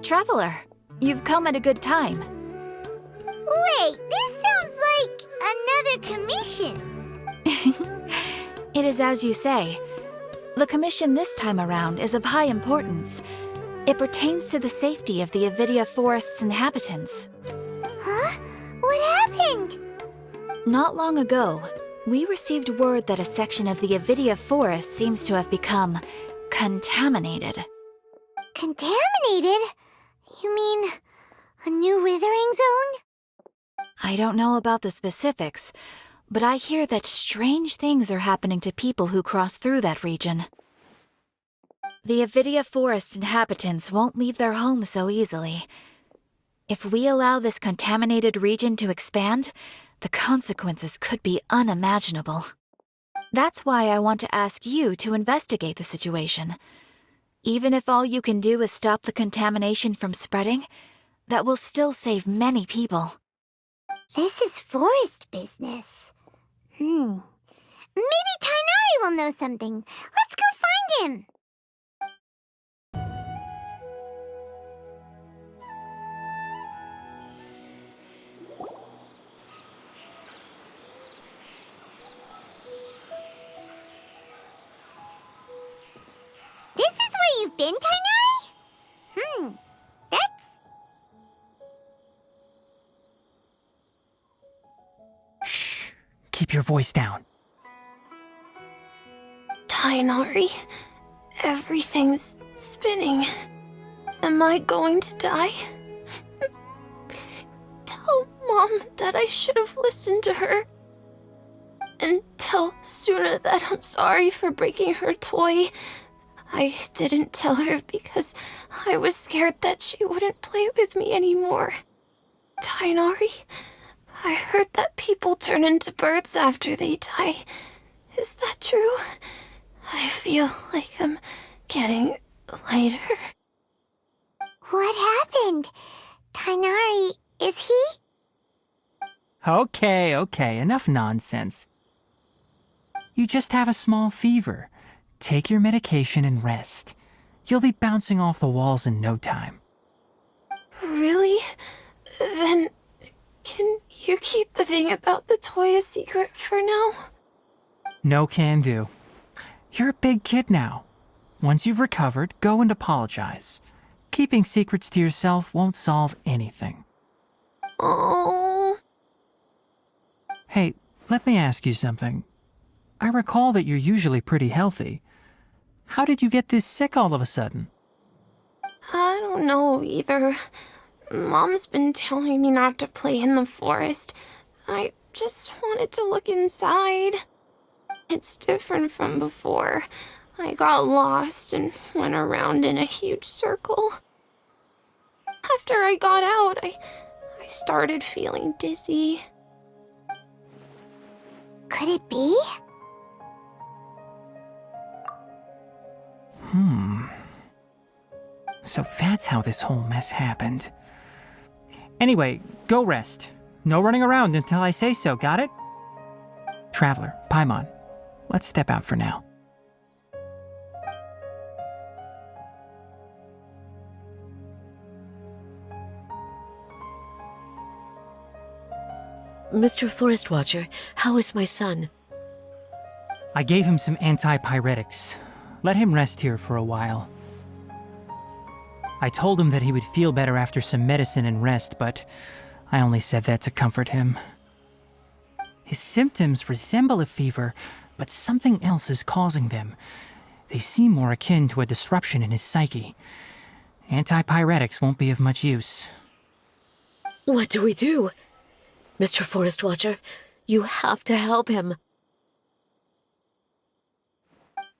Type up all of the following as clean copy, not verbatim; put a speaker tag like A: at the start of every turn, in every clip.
A: Traveler, you've come at a good time.
B: Wait, this sounds like another commission.
A: It is as you say. The commission this time around is of high importance. It pertains to the safety of the Avidia Forest's inhabitants.
B: Huh? What happened?
A: Not long ago, we received word that a section of the Avidia Forest seems to have become contaminated.
B: Contaminated? You mean a new withering zone?
A: I don't know about the specifics, but I hear that strange things are happening to people who cross through that region. The Avidia Forest inhabitants won't leave their homes so easily. If we allow this contaminated region to expand, the consequences could be unimaginable. That's why I want to ask you to investigate the situation. Even if all you can do is stop the contamination from spreading, that will still save many people.
B: This is forest business. Maybe Tainari will know something. Let's go find him. This is where you've been, Tainari? That's...
C: Shh! Keep your voice down.
D: Tainari, everything's spinning. Am I going to die? Tell Mom that I should have listened to her. And tell Suna that I'm sorry for breaking her toy. I didn't tell her because I was scared that she wouldn't play with me anymore. Tainari, I heard that people turn into birds after they die. Is that true? I feel like I'm getting lighter.
B: What happened? Tainari, is he?
C: Okay, enough nonsense. You just have a small fever. Take your medication and rest. You'll be bouncing off the walls in no time.
D: Really? Then, can you keep the thing about the toy a secret for now?
C: No can do. You're a big kid now. Once you've recovered, go and apologize. Keeping secrets to yourself won't solve anything.
D: Oh.
C: Hey, let me ask you something. I recall that you're usually pretty healthy. How did you get this sick all of a sudden?
D: I don't know either. Mom's been telling me not to play in the forest. I just wanted to look inside. It's different from before. I got lost and went around in a huge circle. After I got out, I started feeling dizzy.
B: Could it be?
C: So that's how this whole mess happened. Anyway, go rest. No running around until I say so, got it? Traveler, Paimon, let's step out for now.
E: Mr. Forest Watcher, how is my son?
C: I gave him some antipyretics. Let him rest here for a while. I told him that he would feel better after some medicine and rest, but I only said that to comfort him. His symptoms resemble a fever, but something else is causing them. They seem more akin to a disruption in his psyche. Antipyretics won't be of much use.
E: What do we do? Mr. Forest Watcher, you have to help him.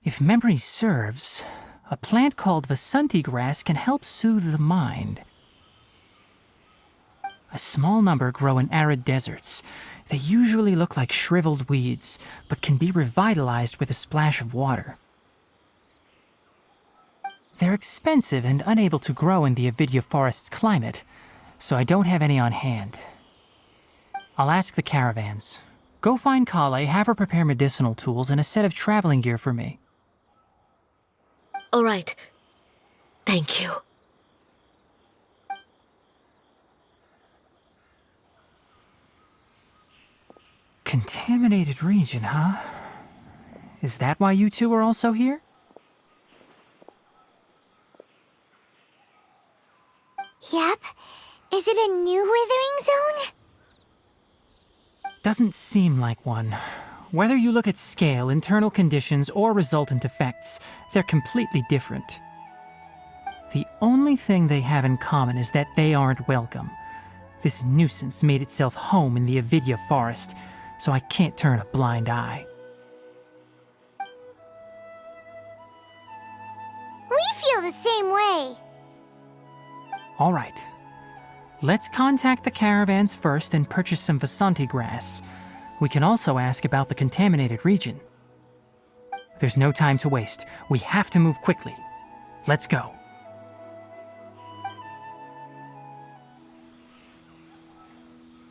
C: If memory serves, a plant called Vasanti grass can help soothe the mind. A small number grow in arid deserts. They usually look like shriveled weeds, but can be revitalized with a splash of water. They're expensive and unable to grow in the Avidia Forest's climate, so I don't have any on hand. I'll ask the caravans. Go find Kale, have her prepare medicinal tools and a set of traveling gear for me.
E: All right. Thank you.
C: contaminated region, huh? Is that why you two are also here?
B: Yep. Is it a new withering zone?
C: Doesn't seem like one. Whether you look at scale, internal conditions, or resultant effects, they're completely different. The only thing they have in common is that they aren't welcome. This nuisance made itself home in the Avidya forest, so I can't turn a blind eye.
B: We feel the same way.
C: All right. Let's contact the caravans first and purchase some Vasanti grass. We can also ask about the contaminated region. There's no time to waste. We have to move quickly. Let's go.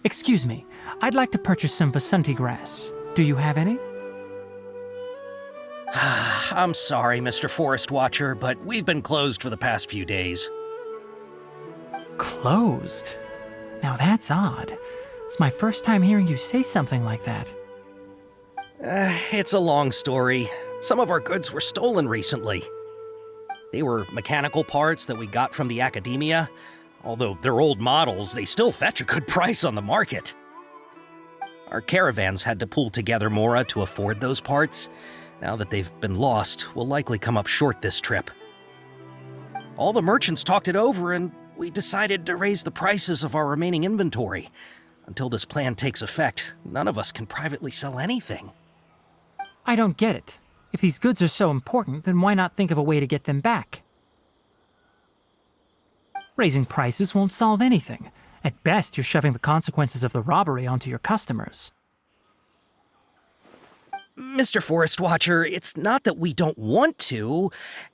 C: Excuse me, I'd like to purchase some Vasanti grass. Do you have any?
F: I'm sorry, Mr. Forest Watcher, but we've been closed for the past few days.
C: Closed? Now that's odd. It's my first time hearing you say something like that.
F: It's a long story. Some of our goods were stolen recently. They were mechanical parts that we got from the academia. Although they're old models, they still fetch a good price on the market. Our caravans had to pull together more to afford those parts. Now that they've been lost, we'll likely come up short this trip. All the merchants talked it over, and we decided to raise the prices of our remaining inventory. Until this plan takes effect, none of us can privately sell anything.
C: I don't get it. If these goods are so important, then why not think of a way to get them back? Raising prices won't solve anything. At best, you're shoving the consequences of the robbery onto your customers.
F: Mr. Forest Watcher, it's not that we don't want to.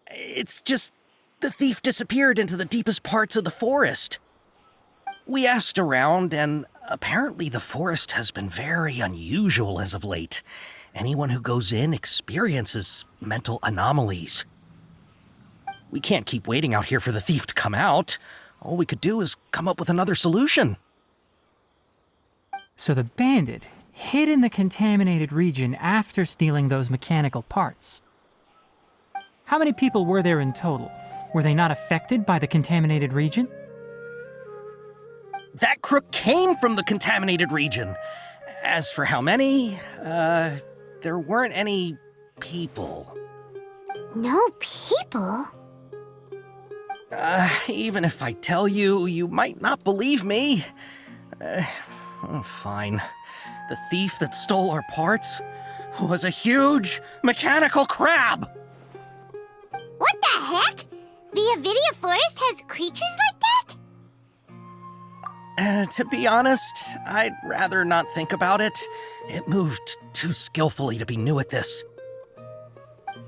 F: It's just the thief disappeared into the deepest parts of the forest. We asked around, and apparently the forest has been very unusual as of late. Anyone who goes in experiences mental anomalies. We can't keep waiting out here for the thief to come out. All we could do is come up with another solution.
C: So the bandit hid in the contaminated region after stealing those mechanical parts. How many people were there in total? Were they not affected by the contaminated region?
F: That crook came from the contaminated region. As for how many, there weren't any people.
B: No people?
F: Even if I tell you, you might not believe me. Fine. The thief that stole our parts was a huge mechanical crab!
B: What the heck? The Avidya forest has creatures like that?
F: To be honest, I'd rather not think about it. It moved too skillfully to be new at this.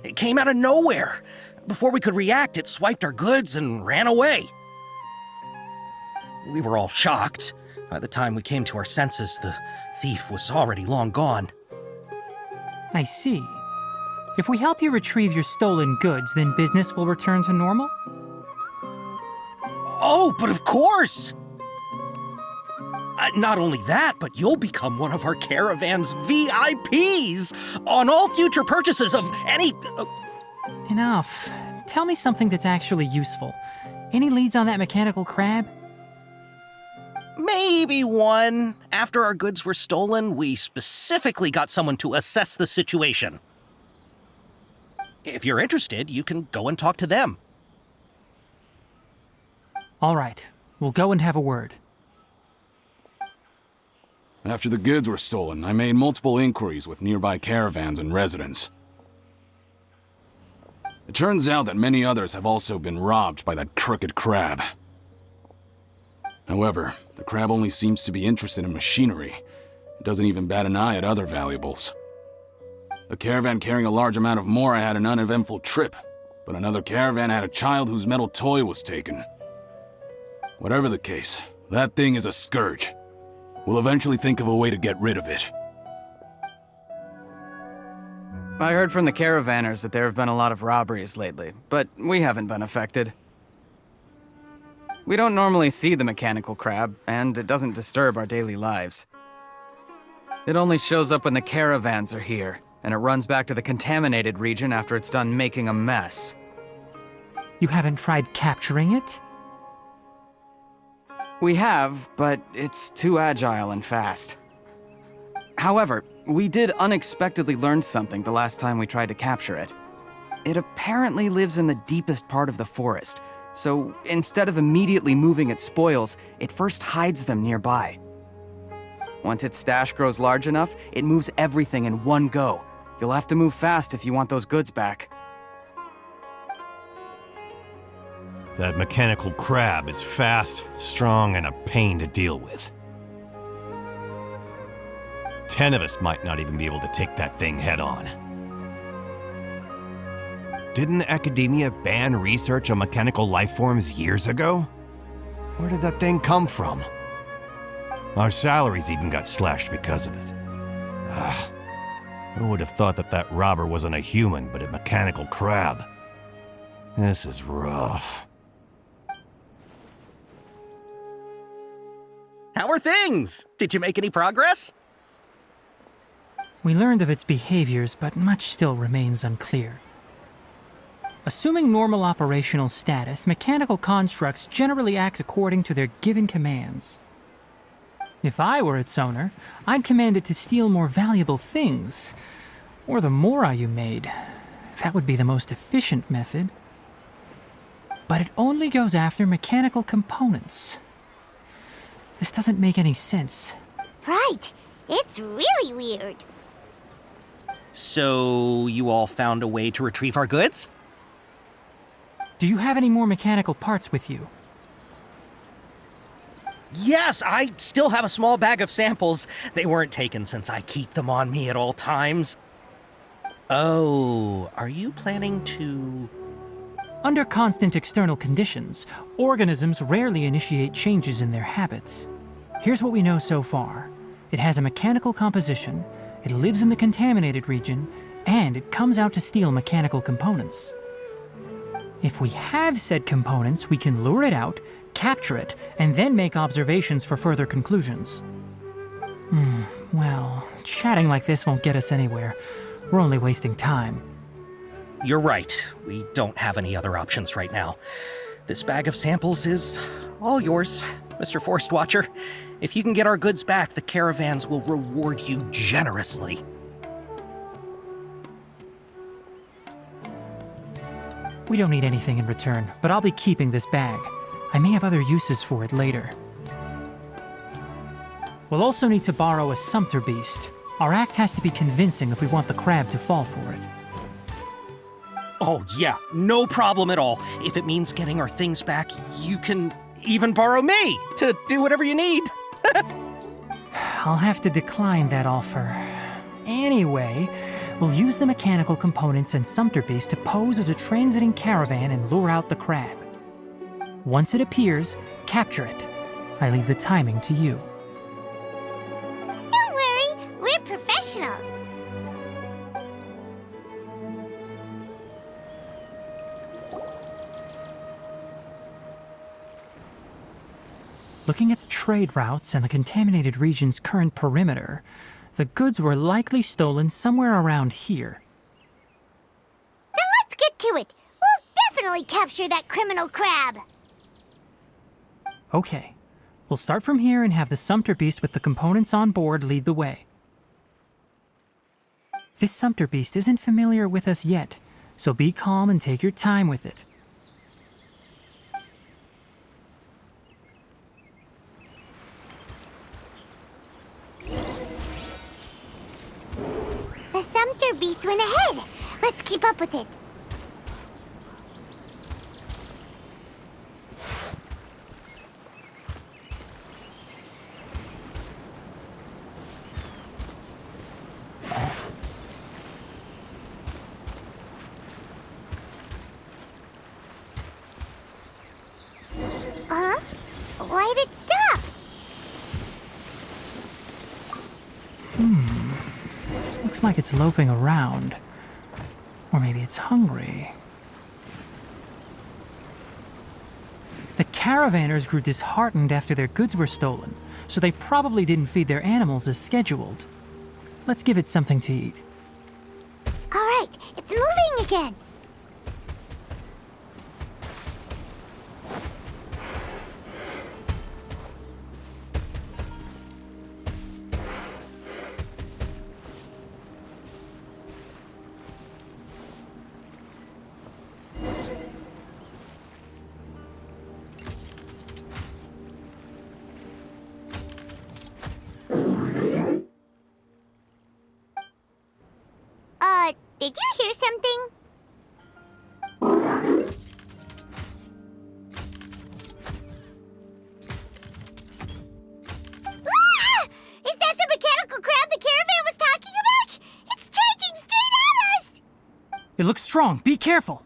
F: It came out of nowhere. Before we could react, it swiped our goods and ran away. We were all shocked. By the time we came to our senses, the thief was already long gone.
C: I see. If we help you retrieve your stolen goods, then business will return to normal?
F: Oh, but of course! Not only that, but you'll become one of our caravan's VIPs on all future purchases of any...
C: Enough. Tell me something that's actually useful. Any leads on that mechanical crab?
F: Maybe one. After our goods were stolen, we specifically got someone to assess the situation. If you're interested, you can go and talk to them.
C: All right. We'll go and have a word.
G: After the goods were stolen, I made multiple inquiries with nearby caravans and residents. It turns out that many others have also been robbed by that crooked crab. However, the crab only seems to be interested in machinery. It doesn't even bat an eye at other valuables. A caravan carrying a large amount of Mora had an uneventful trip, but another caravan had a child whose metal toy was taken. Whatever the case, that thing is a scourge. We'll eventually think of a way to get rid of it.
H: I heard from the caravanners that there have been a lot of robberies lately, but we haven't been affected. We don't normally see the mechanical crab, and it doesn't disturb our daily lives. It only shows up when the caravans are here, and it runs back to the contaminated region after it's done making a mess.
C: You haven't tried capturing it?
H: We have, but it's too agile and fast. However, we did unexpectedly learn something the last time we tried to capture it. It apparently lives in the deepest part of the forest, so instead of immediately moving its spoils, it first hides them nearby. Once its stash grows large enough, it moves everything in one go. You'll have to move fast if you want those goods back.
I: That mechanical crab is fast, strong, and a pain to deal with. 10 of us might not even be able to take that thing head on. Didn't the academia ban research on mechanical life forms years ago? Where did that thing come from? Our salaries even got slashed because of it. Who would have thought that that robber wasn't a human, but a mechanical crab? This is rough.
F: How are things? Did you make any progress?
C: We learned of its behaviors, but much still remains unclear. Assuming normal operational status, mechanical constructs generally act according to their given commands. If I were its owner, I'd command it to steal more valuable things. Or the mora you made. That would be the most efficient method. But it only goes after mechanical components. This doesn't make any sense.
B: Right. It's really weird.
F: So, you all found a way to retrieve our goods?
C: Do you have any more mechanical parts with you?
F: Yes, I still have a small bag of samples. They weren't taken since I keep them on me at all times. Oh, are you planning to...
C: Under constant external conditions, organisms rarely initiate changes in their habits. Here's what we know so far. It has a mechanical composition, it lives in the contaminated region, and it comes out to steal mechanical components. If we have said components, we can lure it out, capture it, and then make observations for further conclusions. Well, chatting like this won't get us anywhere. We're only wasting time.
F: You're right. We don't have any other options right now. This bag of samples is all yours, Mr. Forest Watcher. If you can get our goods back, the caravans will reward you generously.
C: We don't need anything in return, but I'll be keeping this bag. I may have other uses for it later. We'll also need to borrow a sumpter beast. Our act has to be convincing if we want the crab to fall for it.
F: Oh yeah, no problem at all. If it means getting our things back, you can even borrow me to do whatever you need.
C: I'll have to decline that offer. Anyway, we'll use the mechanical components and sumpter beast to pose as a transiting caravan and lure out the crab. Once it appears, capture it. I leave the timing to you.
B: Don't worry, we're professionals.
C: Looking at the trade routes and the contaminated region's current perimeter, the goods were likely stolen somewhere around here.
B: Then let's get to it. We'll definitely capture that criminal crab.
C: Okay, we'll start from here and have the sumpter beast with the components on board lead the way. This sumpter beast isn't familiar with us yet, so be calm and take your time with it.
B: The sumpter beast went ahead. Let's keep up with it. Huh? Why'd it stop?
C: Looks like it's loafing around. Or maybe it's hungry. The caravanners grew disheartened after their goods were stolen, so they probably didn't feed their animals as scheduled. Let's give it something to eat.
B: All right, it's moving again. Did you hear something? Ah! Is that the mechanical crab the caravan was talking about? It's charging straight at us!
C: It looks strong. Be careful.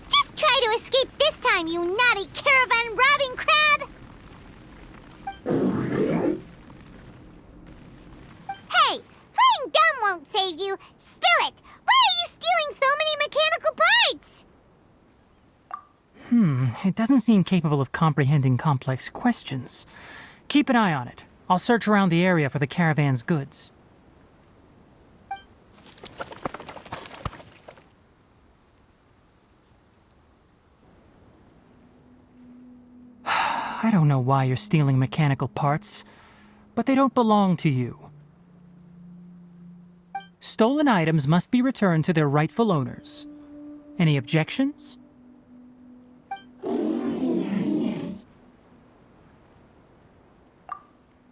B: Just try to escape this time, you naughty caravan robbing crab! Hey, playing dumb won't save you. Spill it! Why are you stealing so many mechanical parts?
C: It doesn't seem capable of comprehending complex questions. Keep an eye on it. I'll search around the area for the caravan's goods. I don't know why you're stealing mechanical parts, but they don't belong to you. Stolen items must be returned to their rightful owners. Any objections?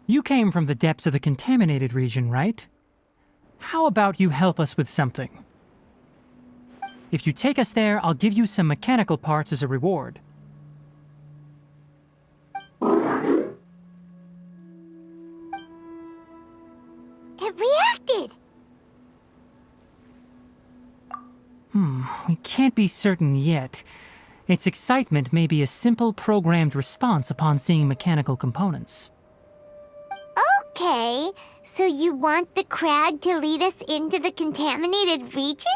C: You came from the depths of the contaminated region, right? How about you help us with something? If you take us there, I'll give you some mechanical parts as a reward.
B: It reacted!
C: We can't be certain yet. Its excitement may be a simple programmed response upon seeing mechanical components.
B: Okay, so you want the crab to lead us into the contaminated region?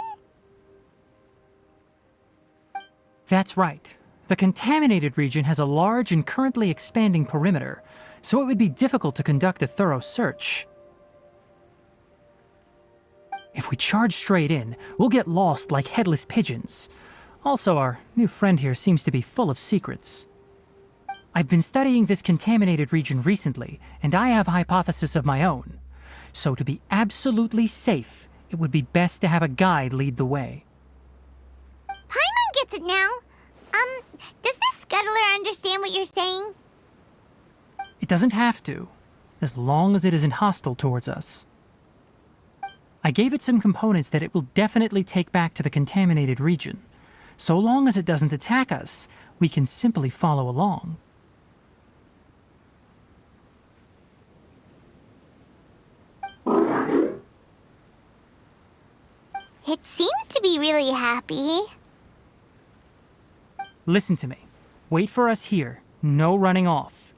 C: That's right. The contaminated region has a large and currently expanding perimeter, so it would be difficult to conduct a thorough search. If we charge straight in, we'll get lost like headless pigeons. Also, our new friend here seems to be full of secrets. I've been studying this contaminated region recently, and I have a hypothesis of my own. So to be absolutely safe, it would be best to have a guide lead the way.
B: Paimon gets it now. Does the scuttler understand what you're saying?
C: It doesn't have to, as long as it isn't hostile towards us. I gave it some components that it will definitely take back to the contaminated region. So long as it doesn't attack us, we can simply follow along.
B: It seems to be really happy.
C: Listen to me. Wait for us here. No running off.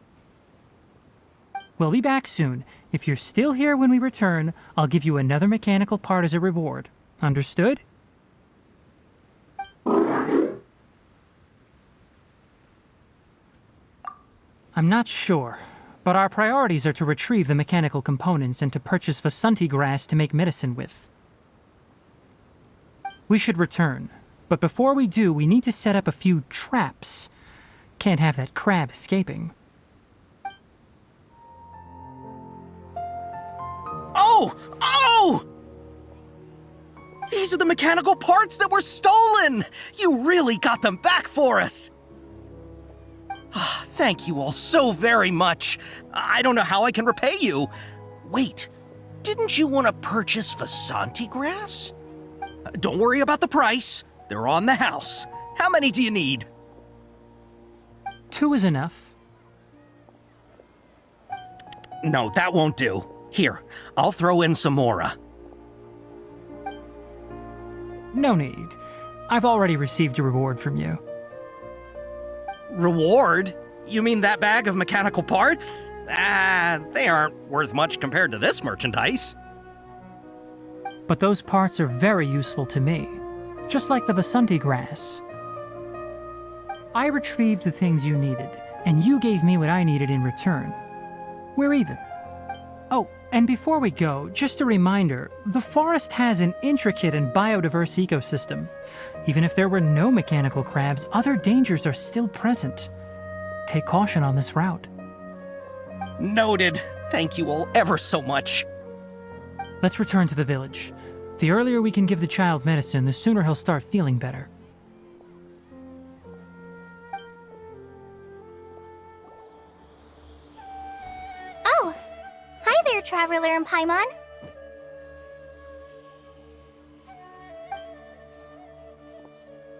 C: We'll be back soon. If you're still here when we return, I'll give you another mechanical part as a reward. Understood? I'm not sure, but our priorities are to retrieve the mechanical components and to purchase Vasanti grass to make medicine with. We should return, but before we do, we need to set up a few traps. Can't have that crab escaping.
F: Oh! Oh! These are the mechanical parts that were stolen! You really got them back for us! Thank you all so very much. I don't know how I can repay you. Wait, didn't you want to purchase Vasanti grass? Don't worry about the price. They're on the house. How many do you need?
C: 2 is enough.
F: No, that won't do. Here, I'll throw in some more.
C: No need. I've already received a reward from you.
F: Reward? You mean that bag of mechanical parts? They aren't worth much compared to this merchandise.
C: But those parts are very useful to me. just like the Vasanti grass. I retrieved the things you needed, and you gave me what I needed in return. We're even. Oh, and before we go, just a reminder, the forest has an intricate and biodiverse ecosystem. Even if there were no mechanical crabs, other dangers are still present. Take caution on this route.
F: Noted. Thank you all ever so much.
C: Let's return to the village. The earlier we can give the child medicine, the sooner he'll start feeling better.
B: Oh! Hi there, Traveler and Paimon.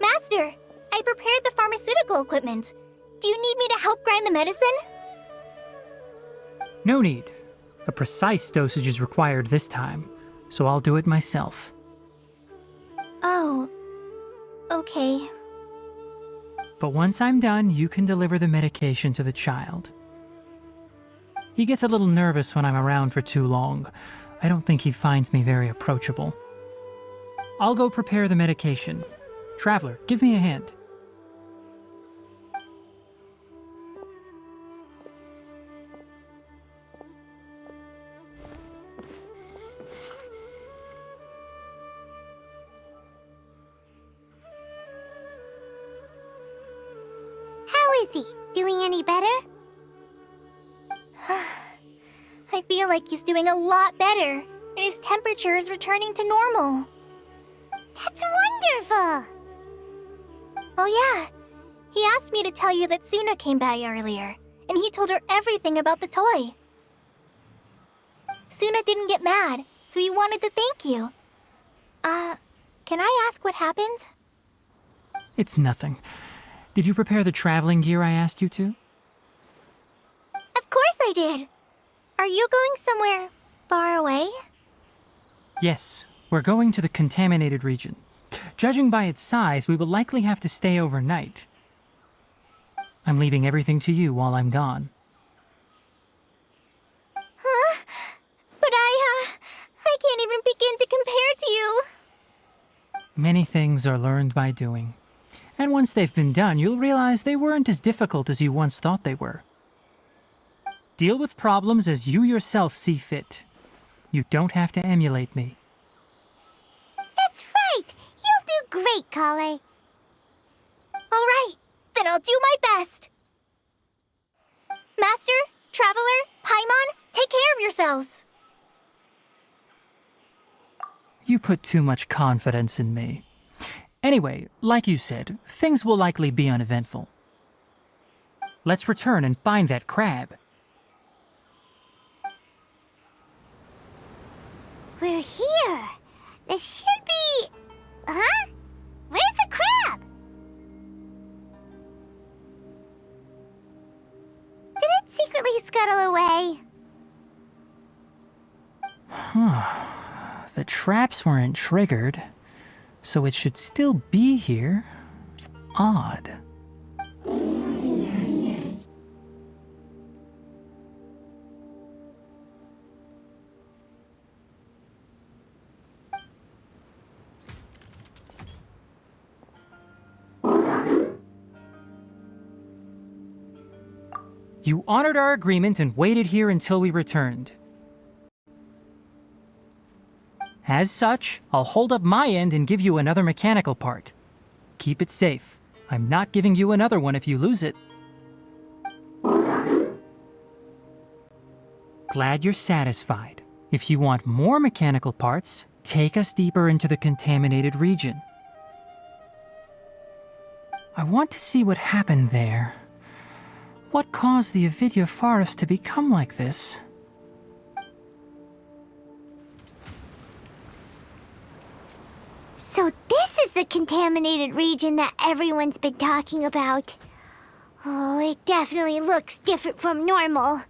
B: Master, I prepared the pharmaceutical equipment. Do you need me to help grind the medicine?
C: No need. A precise dosage is required this time, so I'll do it myself.
B: Oh, okay.
C: But once I'm done, you can deliver the medication to the child. He gets a little nervous when I'm around for too long. I don't think he finds me very approachable. I'll go prepare the medication. Traveler, give me a hand.
B: How is he? Doing any better? I feel like he's doing a lot better, and his temperature is returning to normal. That's wonderful! Oh yeah, he asked me to tell you that Suna came by earlier, and he told her everything about the toy. Suna didn't get mad, so he wanted to thank you. Can I ask what happened?
C: It's nothing. Did you prepare the traveling gear I asked you to?
B: Of course I did! Are you going somewhere far away?
C: Yes, we're going to the contaminated region. Judging by its size, we will likely have to stay overnight. I'm leaving everything to you while I'm gone.
B: Huh? But I can't even begin to compare to you.
C: Many things are learned by doing. And once they've been done, you'll realize they weren't as difficult as you once thought they were. Deal with problems as you yourself see fit. You don't have to emulate me.
B: That's right! You'll do great, Kale. All right, then I'll do my best. Master, Traveler, Paimon, take care of yourselves.
C: You put too much confidence in me. Anyway, like you said, things will likely be uneventful. Let's return and find that crab.
B: We're here. This should be... Huh? Where's the crab? Did it secretly scuttle away?
C: The traps weren't triggered, so it should still be here. Odd. You honored our agreement and waited here until we returned. As such, I'll hold up my end and give you another mechanical part. Keep it safe. I'm not giving you another one if you lose it. Glad you're satisfied. If you want more mechanical parts, take us deeper into the contaminated region. I want to see what happened there. What caused the Avidya forest to become like this?
B: So this is the contaminated region that everyone's been talking about. Oh, it definitely looks different from normal.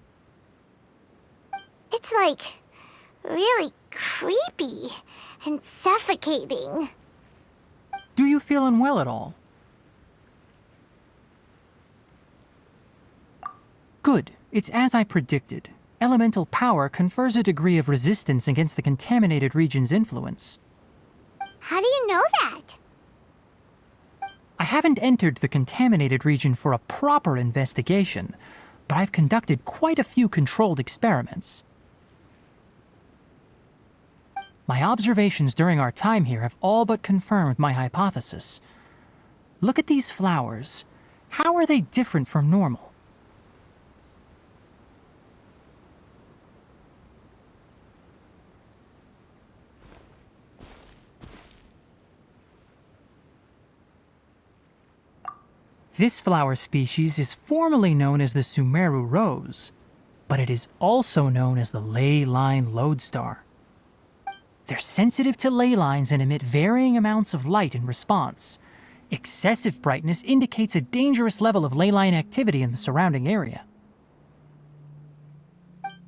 B: It's like really creepy and suffocating.
C: Do you feel unwell at all? Good. It's as I predicted. Elemental power confers a degree of resistance against the contaminated region's influence.
B: How do you know that?
C: haven't entered the contaminated region for a proper investigation, but I've conducted quite a few controlled experiments. My observations during our time here have all but confirmed my hypothesis. Look at these flowers. How are they different from normal? This flower species is formally known as the Sumeru rose, but it is also known as the ley line lodestar. They're sensitive to ley lines and emit varying amounts of light in response. Excessive brightness indicates a dangerous level of ley line activity in the surrounding area.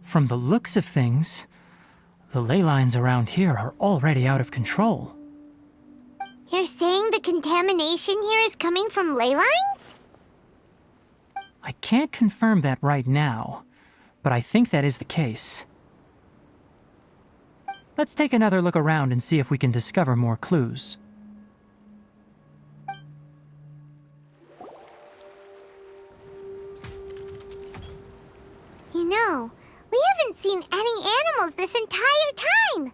C: From the looks of things, the ley lines around here are already out of control.
B: You're saying the contamination here is coming from ley lines?
C: I can't confirm that right now, but I think that is the case. Let's take another look around and see if we can discover more clues.
B: You know, we haven't seen any animals this entire time!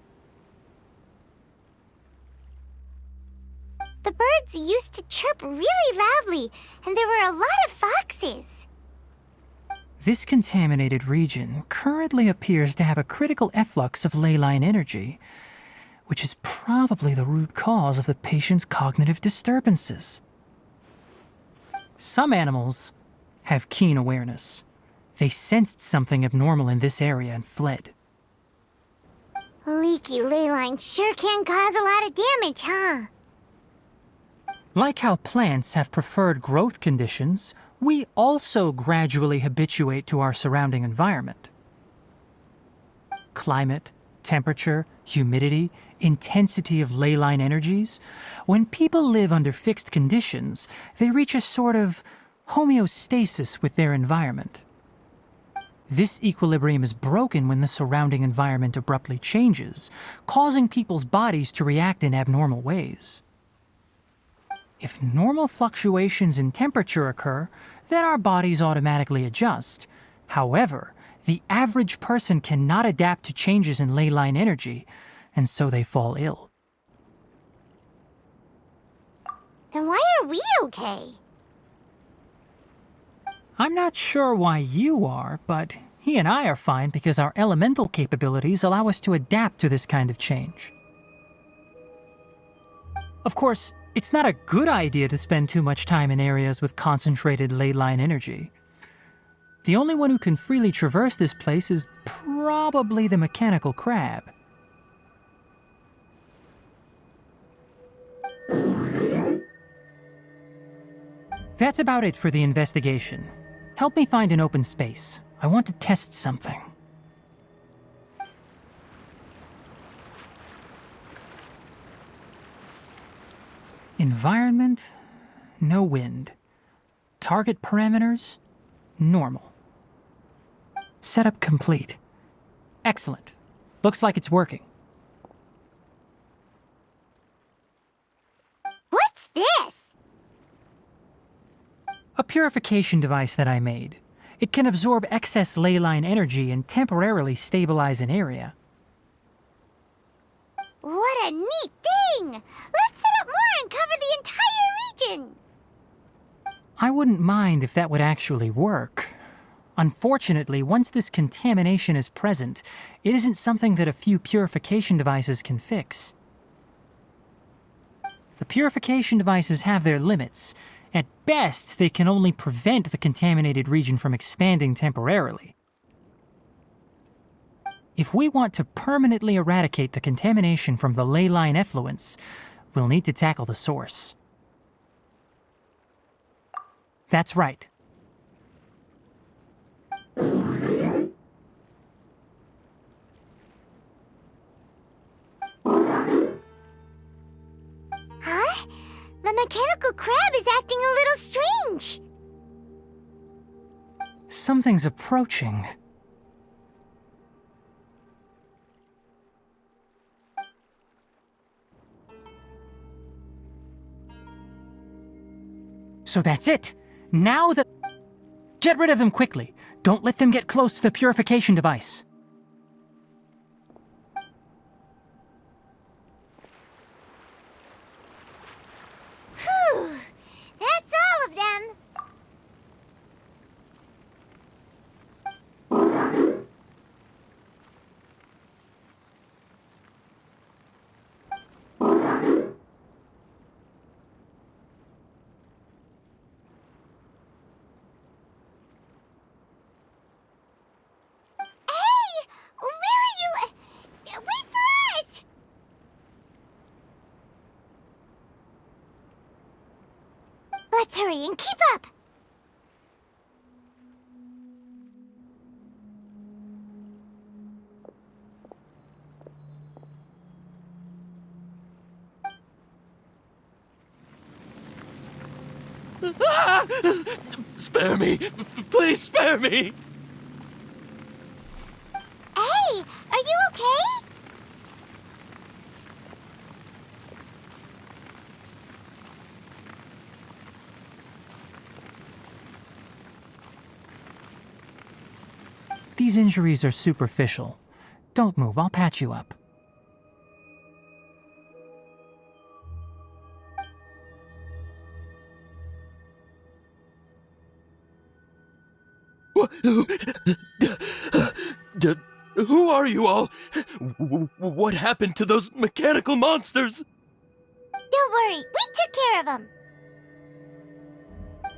B: The birds used to chirp really loudly, and there were a lot of foxes.
C: This contaminated region currently appears to have a critical efflux of ley line energy, which is probably the root cause of the patient's cognitive disturbances. Some animals have keen awareness. They sensed something abnormal in this area and fled.
B: Leaky ley lines sure can cause a lot of damage, huh?
C: Like how plants have preferred growth conditions, we also gradually habituate to our surrounding environment. Climate, temperature, humidity, intensity of ley line energies. When people live under fixed conditions, they reach a sort of homeostasis with their environment. This equilibrium is broken when the surrounding environment abruptly changes, causing people's bodies to react in abnormal ways. If normal fluctuations in temperature occur, then our bodies automatically adjust. However, the average person cannot adapt to changes in ley line energy, and so they fall ill.
B: Then why are we okay?
C: I'm not sure why you are, but he and I are fine because our elemental capabilities allow us to adapt to this kind of change. Of course, it's not a good idea to spend too much time in areas with concentrated ley line energy. The only one who can freely traverse this place is probably the mechanical crab. That's about it for the investigation. Help me find an open space. I want to test something. Environment, no wind. Target parameters, normal. Setup complete. Excellent. Looks like it's working.
B: What's this?
C: A purification device that I made. It can absorb excess ley line energy and temporarily stabilize an area.
B: What a neat thing! Let's set up more and cover the entire region!
C: I wouldn't mind if that would actually work. Unfortunately, once this contamination is present, it isn't something that a few purification devices can fix. The purification devices have their limits. At best, they can only prevent the contaminated region from expanding temporarily. If we want to permanently eradicate the contamination from the ley line effluents, we'll need to tackle the source. That's right.
B: Huh? The mechanical crab is acting a little strange.
C: Something's approaching. So that's it. Now that... Get rid of them quickly. Don't let them get close to the purification device.
B: Whew! That's all of them! Hey! Where are you? Wait for us! Let's hurry and keep up!
J: Spare me! Please spare me!
B: Hey! Are you okay?
C: These injuries are superficial. Don't move, I'll patch you up.
J: Who are you all? What happened to those mechanical monsters?
B: Don't worry, we took care of them.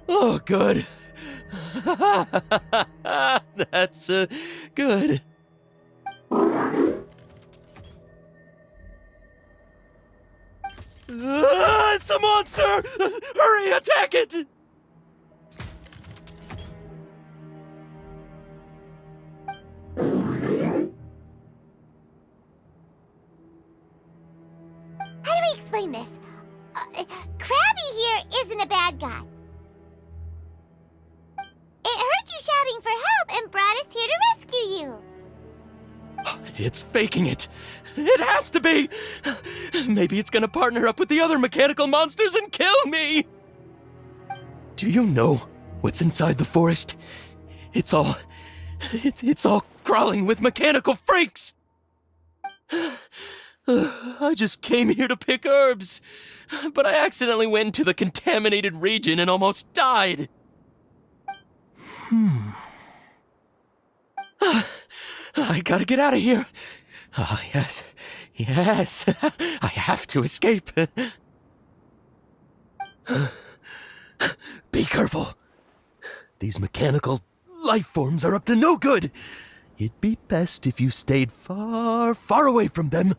J: Oh, good. That's good. It's a monster! Hurry, attack it!
B: How do we explain this? Krabby here isn't a bad guy. It heard you shouting for help and brought us here to rescue you.
J: It's faking it. It has to be. Maybe it's gonna partner up with the other mechanical monsters and kill me. Do you know what's inside the forest? It's all crawling with mechanical freaks. I just came here to pick herbs, but I accidentally went into the contaminated region and almost died. I gotta get out of here. Ah, yes. I have to escape. Be careful. These mechanical life forms are up to no good. It'd be best if you stayed far, far away from them.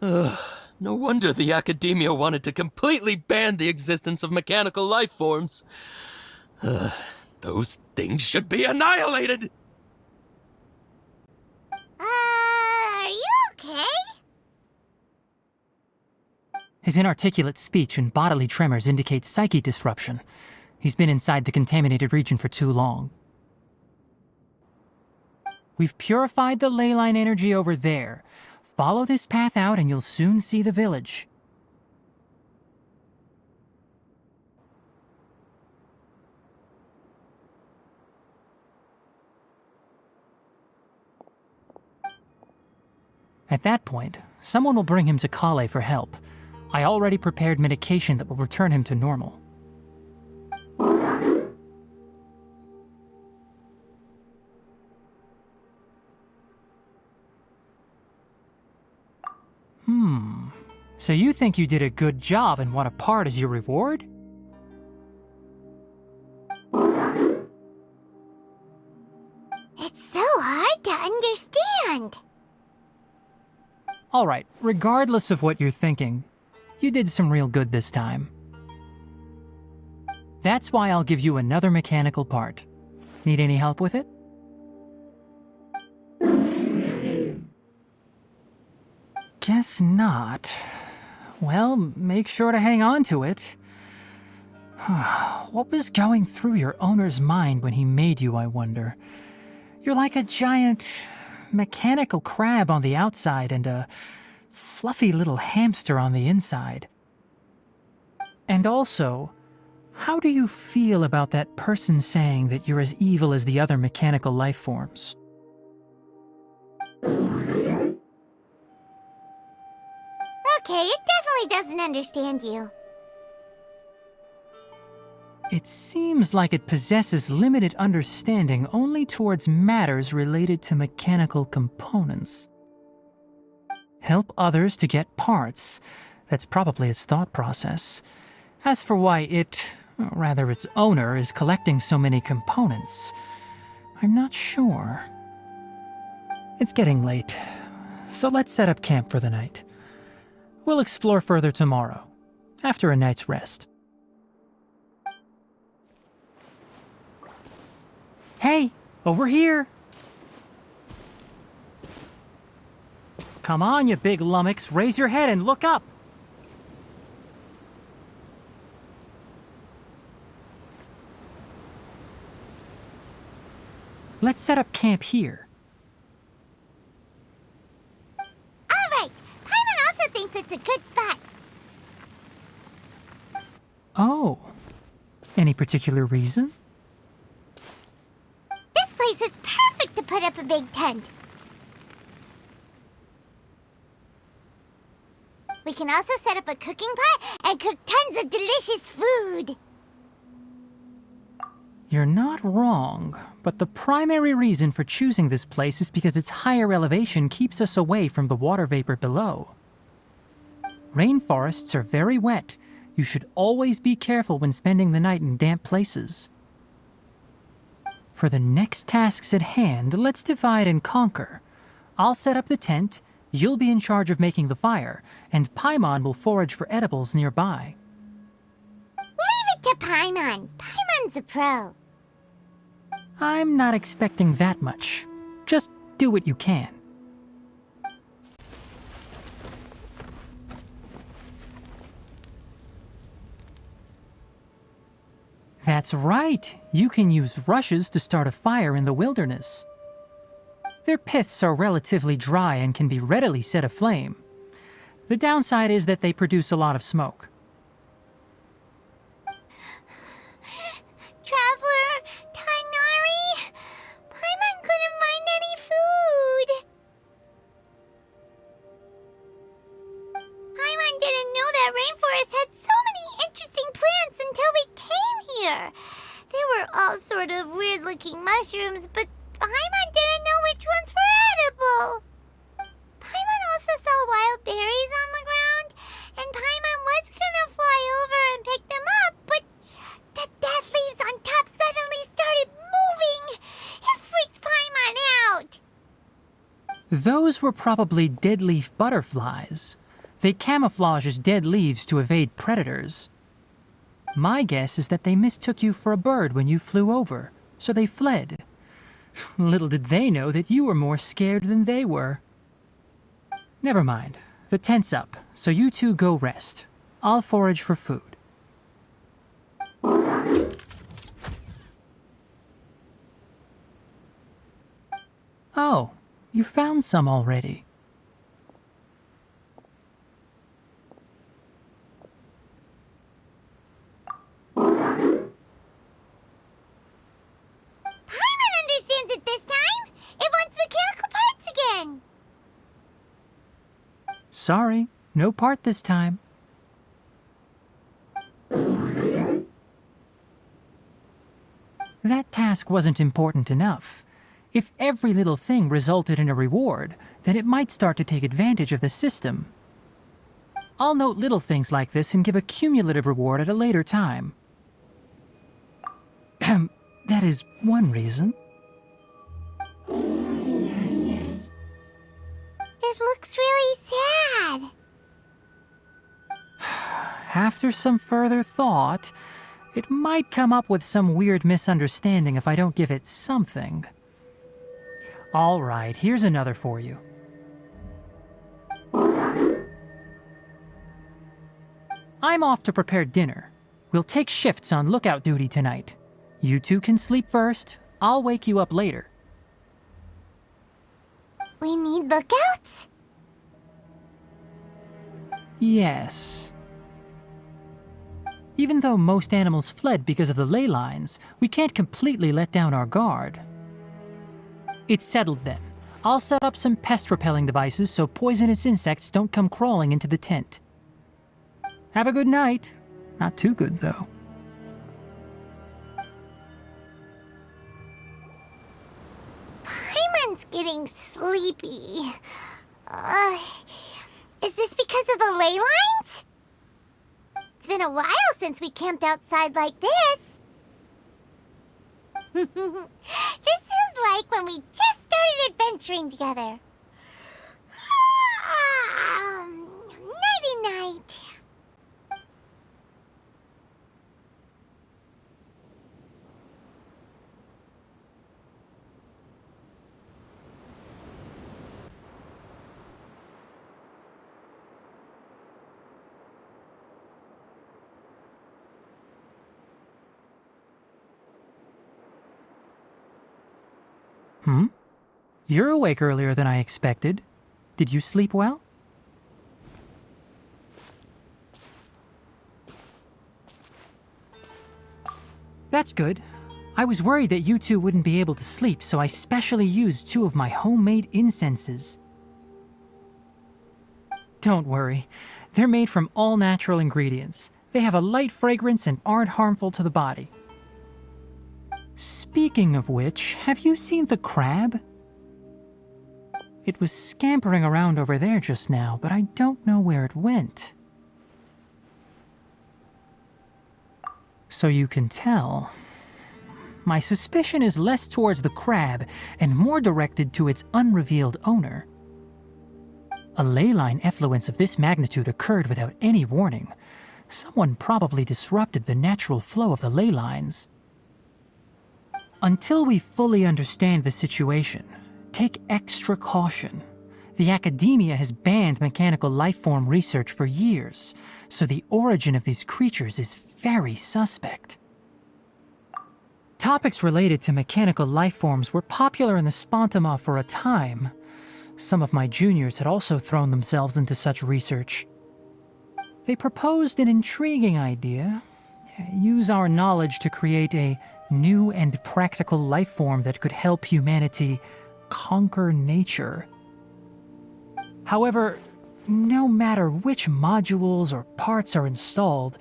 J: No wonder the academia wanted to completely ban the existence of mechanical life forms. Those things should be annihilated!
B: Are you okay?
C: His inarticulate speech and bodily tremors indicate psyche disruption. He's been inside the contaminated region for too long. We've purified the ley line energy over there. Follow this path out and you'll soon see the village. At that point, someone will bring him to Kale for help. I already prepared medication that will return him to normal. So you think you did a good job and want a part as your reward?
B: It's so hard to understand.
C: Alright, regardless of what you're thinking, you did some real good this time. That's why I'll give you another mechanical part. Need any help with it? Guess not. Well, make sure to hang on to it. What was going through your owner's mind when he made you, I wonder? You're like a giant mechanical crab on the outside and a fluffy little hamster on the inside. And also, How do you feel about that person saying that you're as evil as the other mechanical life forms?
B: Okay, it definitely doesn't understand you.
C: It seems like it possesses limited understanding only towards matters related to mechanical components. Help others to get parts. That's probably its thought process. As for why it, or rather its owner, is collecting so many components, I'm not sure. It's getting late, so let's set up camp for the night. We'll explore further tomorrow, after a night's rest. Hey, over here! Come on, you big lummox, raise your head and look up! Let's set up camp here.
B: Alright, Paimon also thinks it's a good spot.
C: Oh, any particular reason?
B: This place is perfect to put up a big tent. We can also set up a cooking pot and cook tons of delicious food.
C: You're not wrong, but the primary reason for choosing this place is because its higher elevation keeps us away from the water vapor below. Rainforests are very wet. You should always be careful when spending the night in damp places. For the next tasks at hand, let's divide and conquer. I'll set up the tent, you'll be in charge of making the fire, and Paimon will forage for edibles nearby.
B: Leave it to Paimon. Paimon's a pro.
C: I'm not expecting that much. Just do what you can. That's right. You can use rushes to start a fire in the wilderness. Their piths are relatively dry and can be readily set aflame. The downside is that they produce a lot of smoke.
B: Traveler, Tainari, Paimon couldn't find any food. Paimon didn't know that rainforest had so many interesting plants until we came here. There were all sort of weird-looking mushrooms, but Paimon didn't know which ones were edible. Paimon also saw wild berries on the ground, and Paimon was gonna fly over and pick them up, but the dead leaves on top suddenly started moving. It freaked Paimon out.
C: Those were probably dead leaf butterflies. They camouflage as dead leaves to evade predators. My guess is that they mistook you for a bird when you flew over, so they fled. Little did they know that you were more scared than they were. Never mind. The tent's up, so you two go rest. I'll forage for food. Oh, you found some already.
B: Paimon understands it this time. It wants mechanical parts again.
C: Sorry, no part this time. That task wasn't important enough. If every little thing resulted in a reward, then it might start to take advantage of the system. I'll note little things like this and give a cumulative reward at a later time. That is one reason.
B: It looks really sad.
C: After some further thought, it might come up with some weird misunderstanding if I don't give it something. All right, here's another for you. I'm off to prepare dinner. We'll take shifts on lookout duty tonight. You two can sleep first. I'll wake you up later.
B: We need lookouts?
C: Yes. Even though most animals fled because of the ley lines, we can't completely let down our guard. It's settled then. I'll set up some pest-repelling devices so poisonous insects don't come crawling into the tent. Have a good night. Not too good, though.
B: Paimon's getting sleepy. Is this because of the ley lines? It's been a while since we camped outside like this. This feels like when we just started adventuring together. Nighty-night.
C: You're awake earlier than I expected. Did you sleep well? That's good. I was worried that you two wouldn't be able to sleep, so I specially used 2 of my homemade incenses. Don't worry. They're made from all natural ingredients. They have a light fragrance and aren't harmful to the body. Speaking of which, have you seen the crab? It was scampering around over there just now, but I don't know where it went. So you can tell. My suspicion is less towards the crab and more directed to its unrevealed owner. A ley line effluence of this magnitude occurred without any warning. Someone probably disrupted the natural flow of the ley lines. Until we fully understand the situation, take extra caution. The academia has banned mechanical lifeform research for years, so the origin of these creatures is very suspect. Topics related to mechanical lifeforms were popular in the Spontama for a time. Some of my juniors had also thrown themselves into such research. They proposed an intriguing idea: use our knowledge to create a new and practical lifeform that could help humanity conquer nature. However, no matter which modules or parts are installed,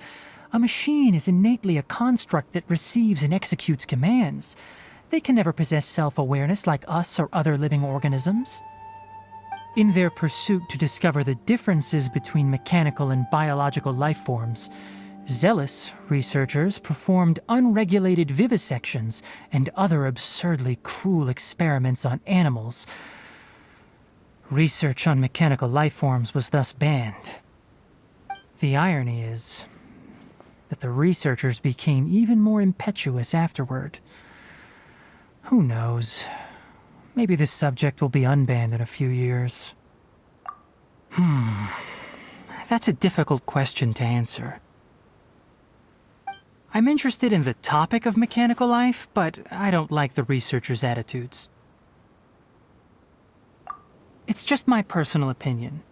C: a machine is innately a construct that receives and executes commands. They can never possess self-awareness like us or other living organisms. In their pursuit to discover the differences between mechanical and biological lifeforms, zealous researchers performed unregulated vivisections and other absurdly cruel experiments on animals. Research on mechanical lifeforms was thus banned. The irony is that the researchers became even more impetuous afterward. Who knows? Maybe this subject will be unbanned in a few years. That's a difficult question to answer. I'm interested in the topic of mechanical life, but I don't like the researchers' attitudes. It's just my personal opinion.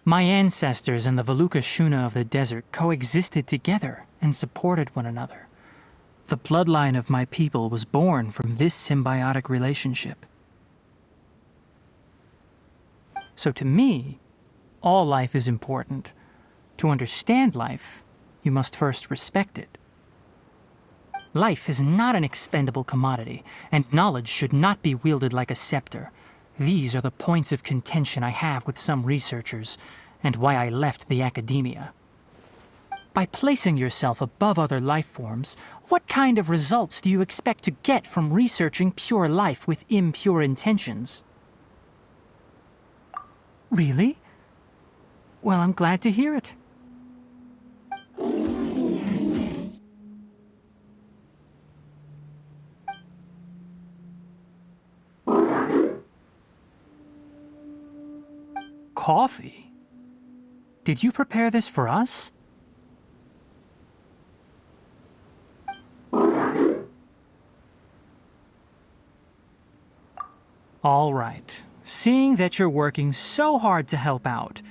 C: My ancestors and the Valuka Shuna of the desert coexisted together and supported one another. The bloodline of my people was born from this symbiotic relationship. So to me, all life is important. To understand life, you must first respect it. Life is not an expendable commodity, and knowledge should not be wielded like a scepter. These are the points of contention I have with some researchers, and why I left the academia. By placing yourself above other life forms, what kind of results do you expect to get from researching pure life with impure intentions? Really? Well, I'm glad to hear it. Coffee? Did you prepare this for us? All right. Seeing that you're working so hard to help out,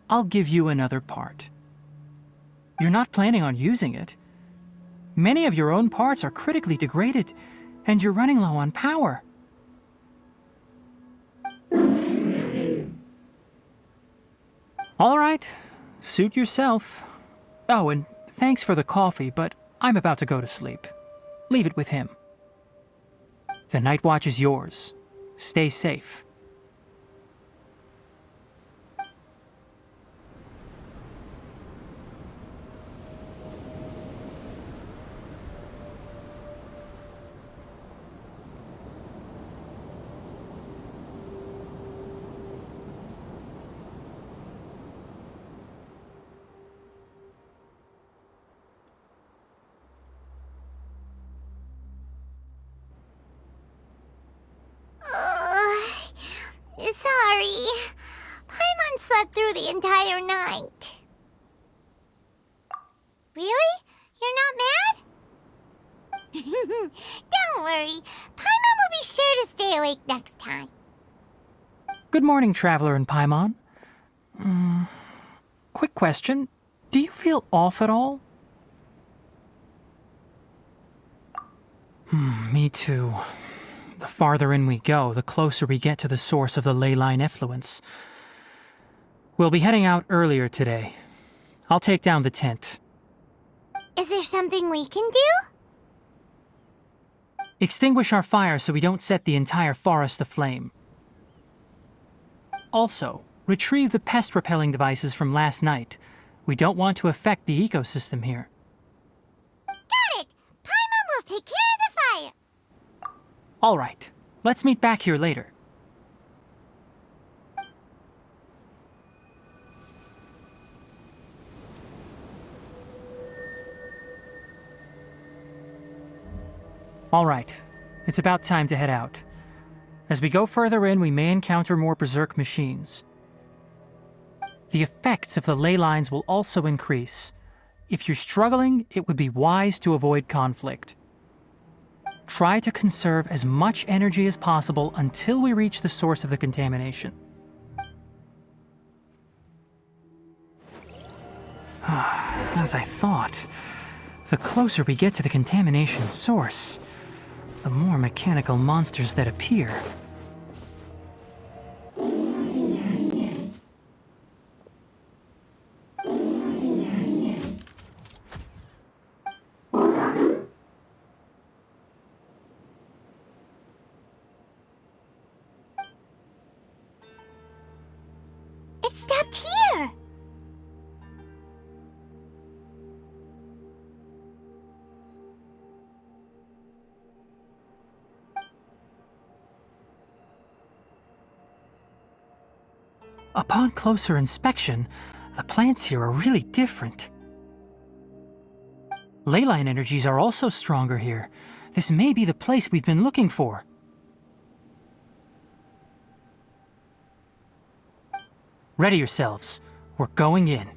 C: I'll give you another part. You're not planning on using it. Many of your own parts are critically degraded, and you're running low on power. All right, suit yourself. Oh, and thanks for the coffee, but I'm about to go to sleep. Leave it with him. The night watch is yours. Stay safe.
B: Sorry. Paimon slept through the entire night. Really? You're not mad? Don't worry. Paimon will be sure to stay awake next time.
C: Good morning, Traveler and Paimon. Quick question. Do you feel off at all? Me too. The farther in we go, the closer we get to the source of the ley line effluence. We'll be heading out earlier today. I'll take down the tent.
B: Is there something we can do?
C: Extinguish our fire so we don't set the entire forest aflame. Also, retrieve the pest-repelling devices from last night. We don't want to affect the ecosystem here.
B: Got it! Paimon will take care of the fire!
C: All right, let's meet back here later. All right, it's about time to head out. As we go further in, we may encounter more berserk machines. The effects of the ley lines will also increase. If you're struggling, it would be wise to avoid conflict. Try to conserve as much energy as possible until we reach the source of the contamination. As I thought, the closer we get to the contamination source, the more mechanical monsters that appear.
B: It stopped here!
C: Upon closer inspection, the plants here are really different. Ley line energies are also stronger here. This may be the place we've been looking for. Ready yourselves. We're going in.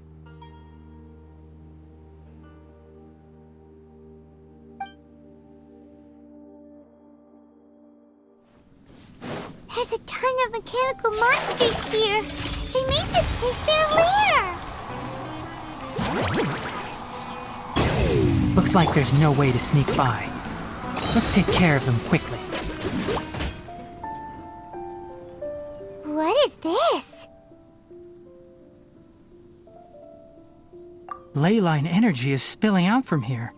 B: There's a ton of mechanical monsters here. They made this place their lair.
C: Looks like there's no way to sneak by. Let's take care of them quickly.
B: What is this?
C: Ley line energy is spilling out from here.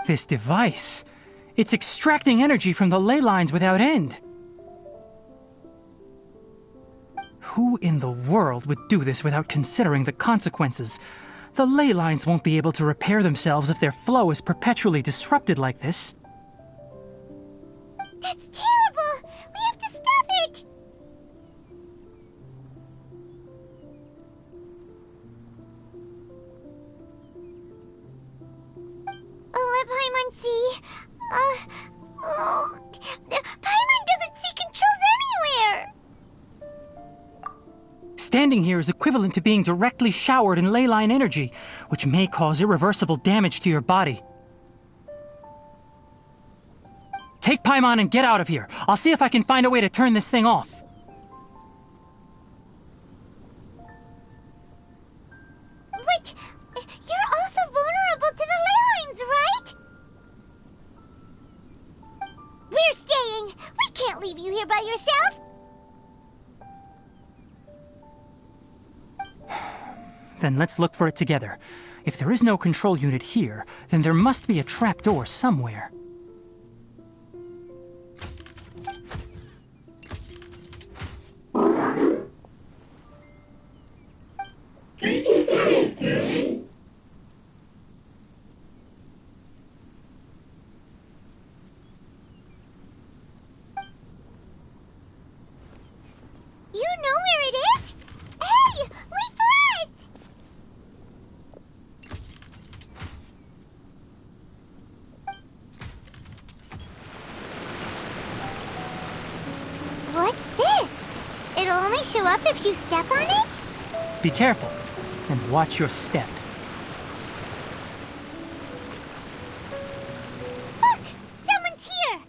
C: This device, it's extracting energy from the ley lines without end. Who in the world would do this without considering the consequences? The ley lines won't be able to repair themselves if their flow is perpetually disrupted like this.
B: That's terrible! We have to stop it! Let Paimon see. Paimon doesn't see controls anywhere!
C: Standing here is equivalent to being directly showered in ley line energy, which may cause irreversible damage to your body. Take Paimon and get out of here. I'll see if I can find a way to turn this thing off.
B: here by yourself?
C: Then let's look for it together. If there is no control unit here, then there must be a trapdoor somewhere.
B: You know where it is? Hey, wait for us! What's this? It'll only show up if you step on it?
C: Be careful, and watch your step.
B: Look! Someone's here!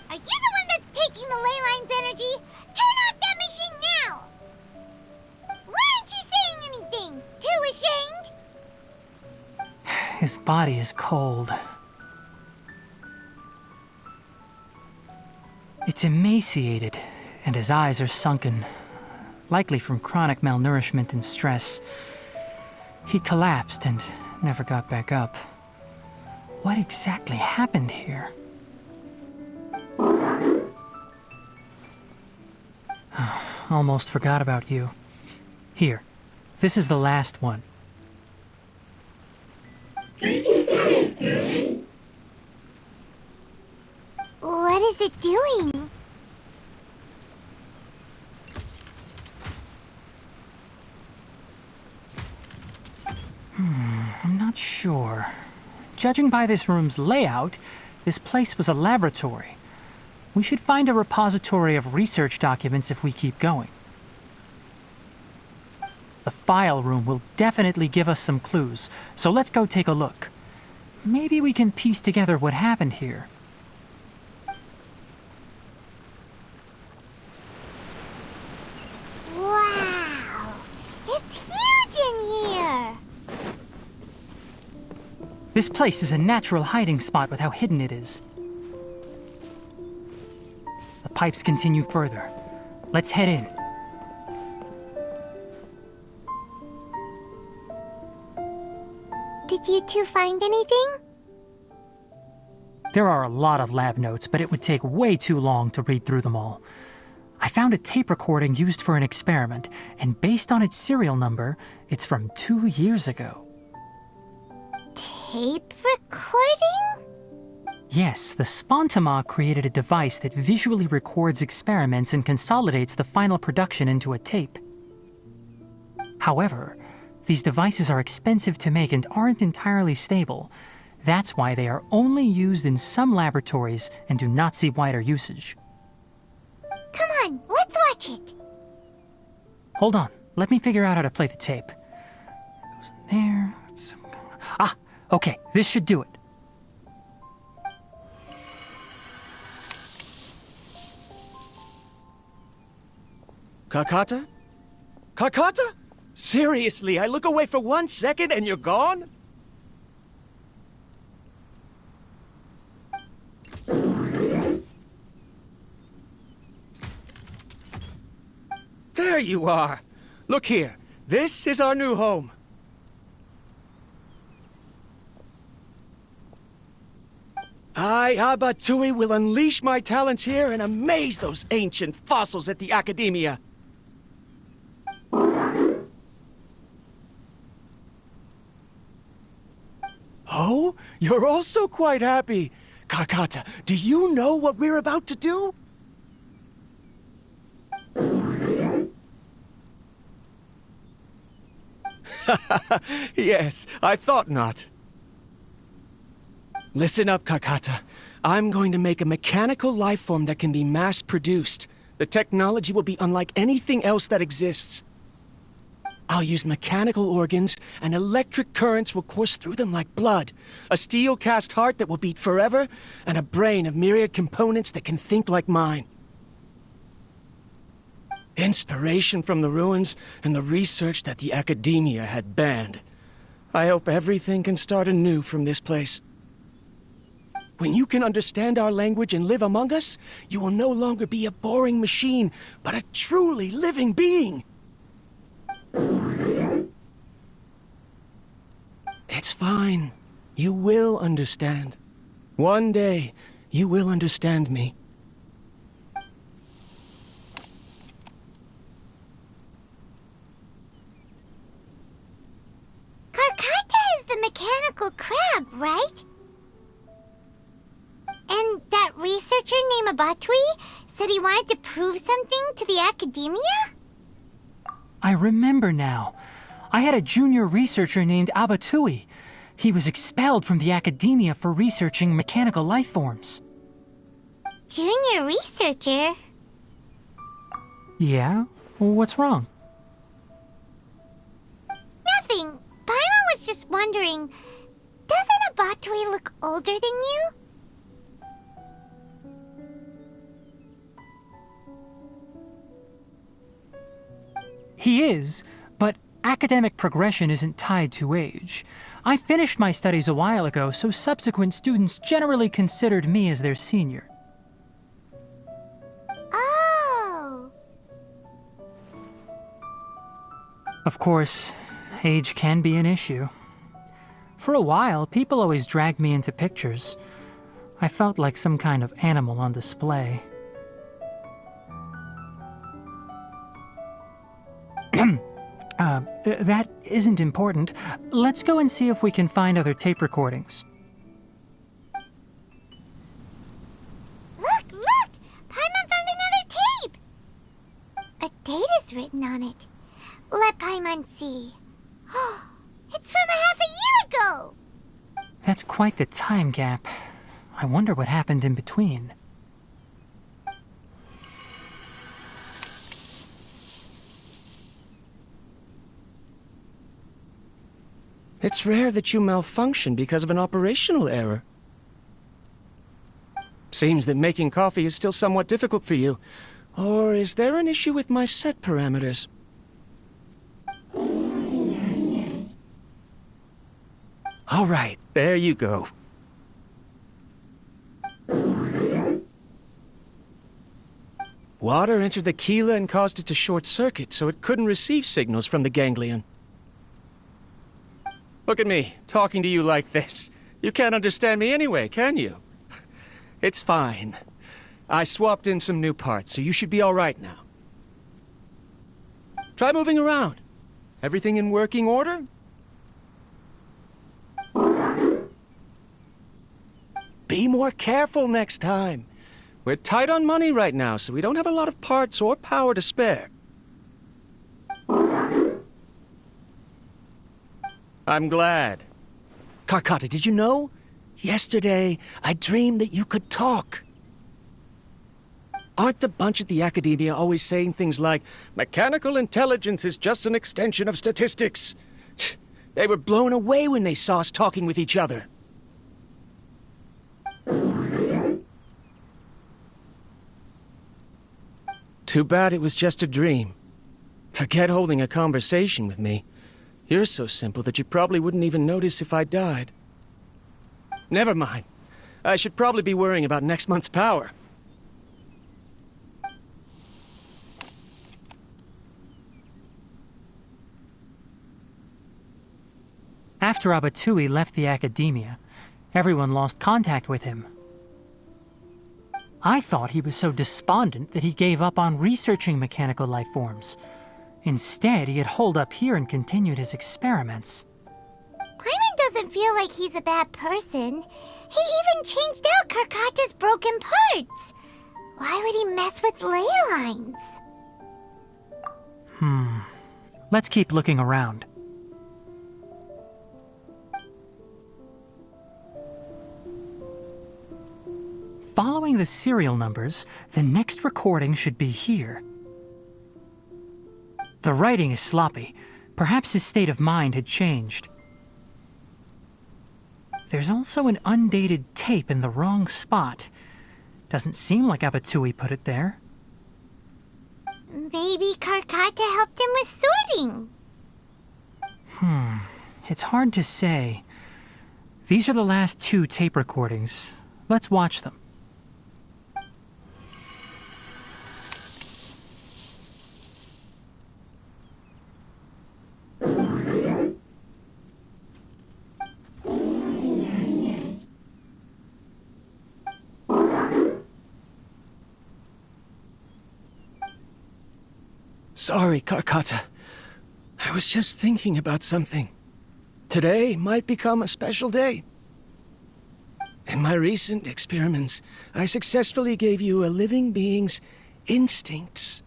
B: Are you the one that's taking the ley line's energy? Turn off that machine now! Why aren't you saying anything? Too ashamed?
C: His body is cold. It's emaciated, and his eyes are sunken, likely from chronic malnourishment and stress. He collapsed and never got back up. What exactly happened here? Almost forgot about you. Here, this is the last one.
B: What is it doing?
C: I'm not sure. Judging by this room's layout, this place was a laboratory. We should find a repository of research documents if we keep going. The file room will definitely give us some clues, so let's go take a look. Maybe we can piece together what happened here.
B: Wow! It's huge in here!
C: This place is a natural hiding spot with how hidden it is. The pipes continue further. Let's head in.
B: Did you two find anything?
C: There are a lot of lab notes, but it would take way too long to read through them all. I found a tape recording used for an experiment, and based on its serial number, it's from 2 years ago.
B: Tape recording?
C: Yes, the Spontama created a device that visually records experiments and consolidates the final production into a tape. However, these devices are expensive to make and aren't entirely stable. That's why they are only used in some laboratories and do not see wider usage.
B: Come on, let's watch it.
C: Hold on, let me figure out how to play the tape. It goes in there. Ah, okay, this should do it.
J: Kakata? Kakata? Seriously, I look away for 1 second and you're gone? There you are. Look here. This is our new home. I, Abatui, will unleash my talents here and amaze those ancient fossils at the Academia. Oh, you're also quite happy. Kakata, do you know what we're about to do? Yes, I thought not. Listen up, Kakata. I'm going to make a mechanical life form that can be mass-produced. The technology will be unlike anything else that exists. I'll use mechanical organs, and electric currents will course through them like blood. A steel-cast heart that will beat forever, and a brain of myriad components that can think like mine. Inspiration from the ruins and the research that the Academia had banned. I hope everything can start anew from this place. When you can understand our language and live among us, you will no longer be a boring machine, but a truly living being. It's fine. You will understand. One day, you will understand me.
B: Karkata is the mechanical crab, right? And that researcher named Abatui said he wanted to prove something to the academia?
C: I remember now. I had a junior researcher named Abatui. He was expelled from the academia for researching mechanical life forms.
B: Junior researcher?
C: Yeah? What's wrong?
B: Nothing. Paimon was just wondering, doesn't Abatui look older than you?
C: He is, but academic progression isn't tied to age. I finished my studies a while ago, so subsequent students generally considered me as their senior.
B: Oh.
C: Of course, age can be an issue. For a while, people always dragged me into pictures. I felt like some kind of animal on display. That isn't important. Let's go and see if we can find other tape recordings.
B: Look! Paimon found another tape! A date is written on it. Let Paimon see. Oh, it's from a half a year ago!
C: That's quite the time gap. I wonder what happened in between.
J: It's rare that you malfunction because of an operational error. Seems that making coffee is still somewhat difficult for you. Or is there an issue with my set parameters? All right, there you go. Water entered the chela and caused it to short-circuit, so it couldn't receive signals from the ganglion. Look at me, talking to you like this. You can't understand me anyway, can you? It's fine. I swapped in some new parts, so you should be all right now. Try moving around. Everything in working order? Be more careful next time. We're tight on money right now, so we don't have a lot of parts or power to spare. I'm glad. Karkata, did you know? Yesterday, I dreamed that you could talk. Aren't the bunch at the academia always saying things like, mechanical intelligence is just an extension of statistics? They were blown away when they saw us talking with each other. Too bad it was just a dream. Forget holding a conversation with me. You're so simple that you probably wouldn't even notice if I died. Never mind. I should probably be worrying about next month's power.
C: After Abatui left the academia, everyone lost contact with him. I thought he was so despondent that he gave up on researching mechanical life forms. Instead, he had holed up here and continued his experiments.
B: Paimon doesn't feel like he's a bad person. He even changed out Karkata's broken parts. Why would he mess with ley lines?
C: Let's keep looking around. Following the serial numbers, the next recording should be here. The writing is sloppy. Perhaps his state of mind had changed. There's also an undated tape in the wrong spot. Doesn't seem like Abatui put it there.
B: Maybe Karkata helped him with sorting.
C: It's hard to say. These are the last two tape recordings. Let's watch them.
K: Sorry, Karkata. I was just thinking about something. Today might become a special day. In my recent experiments, I successfully gave you a living being's instincts.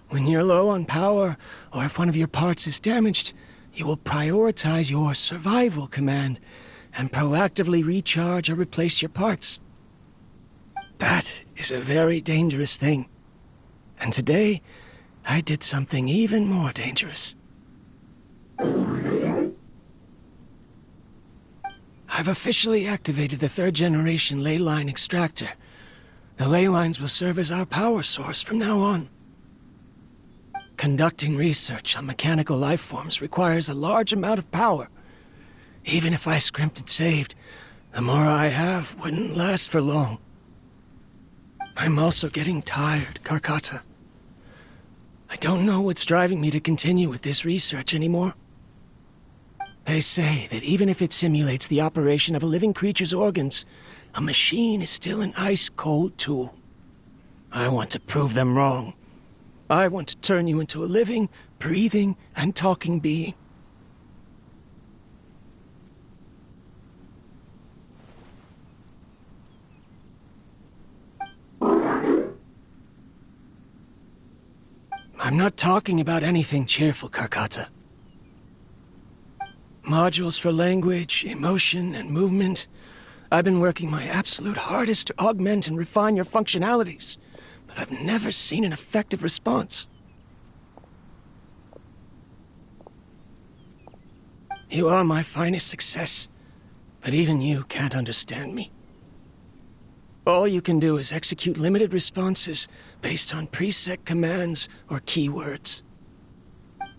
K: When you're low on power, or if one of your parts is damaged, you will prioritize your survival command and proactively recharge or replace your parts. That is a very dangerous thing. And today, I did something even more dangerous. I've officially activated the third-generation ley line extractor. The ley lines will serve as our power source from now on. Conducting research on mechanical life forms requires a large amount of power. Even if I scrimped and saved, the more I have wouldn't last for long. I'm also getting tired, Karkata. I don't know what's driving me to continue with this research anymore. They say that even if it simulates the operation of a living creature's organs, a machine is still an ice-cold tool. I want to prove them wrong. I want to turn you into a living, breathing, and talking being. I'm not talking about anything cheerful, Karkata. Modules for language, emotion, and movement. I've been working my absolute hardest to augment and refine your functionalities, but I've never seen an effective response. You are my finest success, but even you can't understand me. All you can do is execute limited responses based on preset commands or keywords.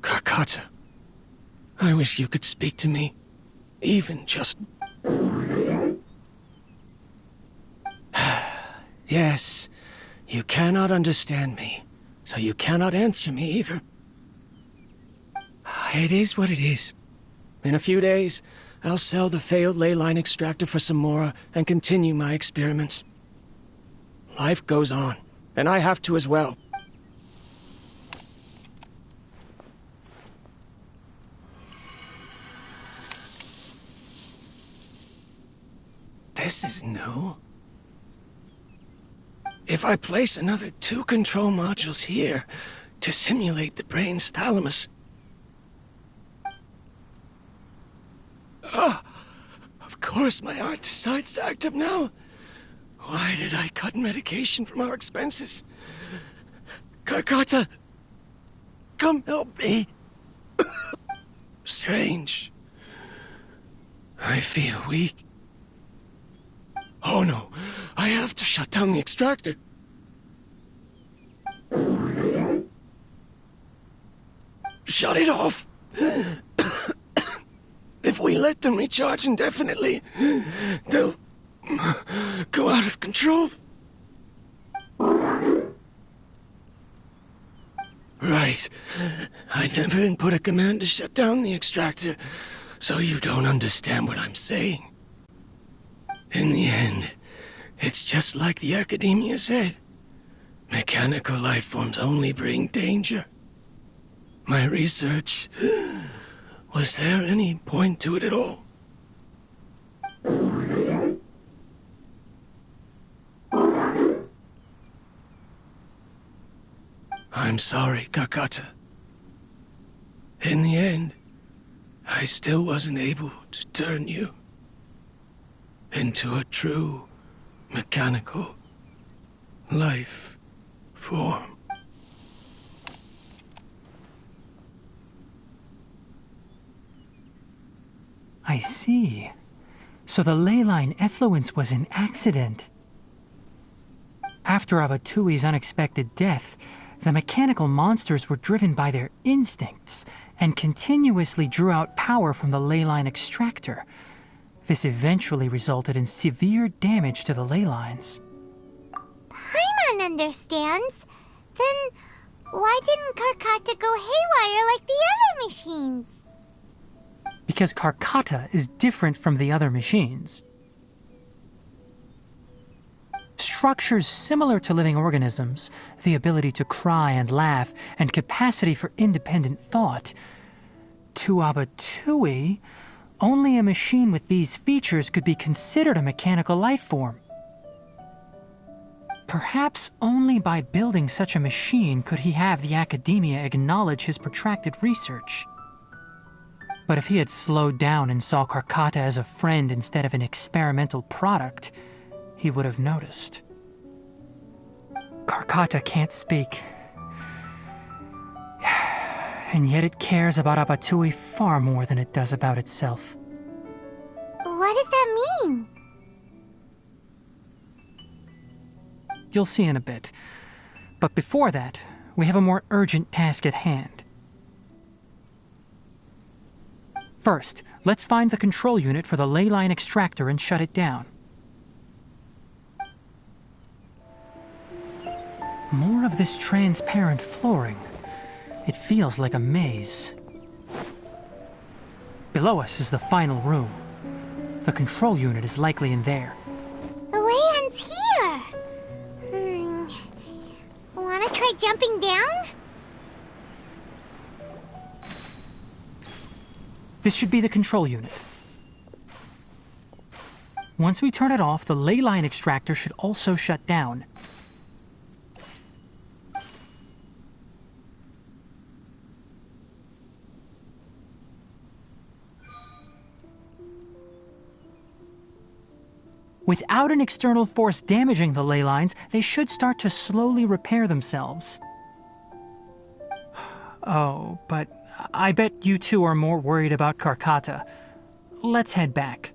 K: Karkata, I wish you could speak to me, even just... Yes, you cannot understand me, so you cannot answer me either. It is what it is. In a few days, I'll sell the failed ley line extractor for some more and continue my experiments. Life goes on, and I have to as well. This is new. If I place another 2 control modules here to simulate the brain's thalamus... Of course my heart decides to act up now. Why did I cut medication from our expenses? Karkata, come help me. Strange. I feel weak. Oh no, I have to shut down the extractor. Shut it off. If we let them recharge indefinitely, they'll go out of control. Right. I never input a command to shut down the extractor, so you don't understand what I'm saying. In the end, it's just like the Academia said. Mechanical life forms only bring danger. My research... Was there any point to it at all? I'm sorry, Karkata. In the end, I still wasn't able to turn you into a true mechanical life form.
C: I see. So the ley line effluence was an accident. After Avatui's unexpected death, the mechanical monsters were driven by their instincts and continuously drew out power from the ley line extractor. This eventually resulted in severe damage to the ley lines.
B: Paimon understands. Then why didn't Karkata go haywire like the other machines?
C: Because Karkata is different from the other machines. Structures similar to living organisms, the ability to cry and laugh, and capacity for independent thought. To Abatui, only a machine with these features could be considered a mechanical life form. Perhaps only by building such a machine could he have the academia acknowledge his protracted research. But if he had slowed down and saw Karkata as a friend instead of an experimental product, he would have noticed. Karkata can't speak. And yet it cares about Abatui far more than it does about itself.
B: What does that mean?
C: You'll see in a bit. But before that, we have a more urgent task at hand. First, let's find the control unit for the ley line extractor and shut it down. More of this transparent flooring. It feels like a maze. Below us is the final room. The control unit is likely in there.
B: The way ends here. Wanna try jumping down?
C: This should be the control unit. Once we turn it off, the ley line extractor should also shut down. Without an external force damaging the ley lines, they should start to slowly repair themselves. Oh, but I bet you two are more worried about Karkata. Let's head back.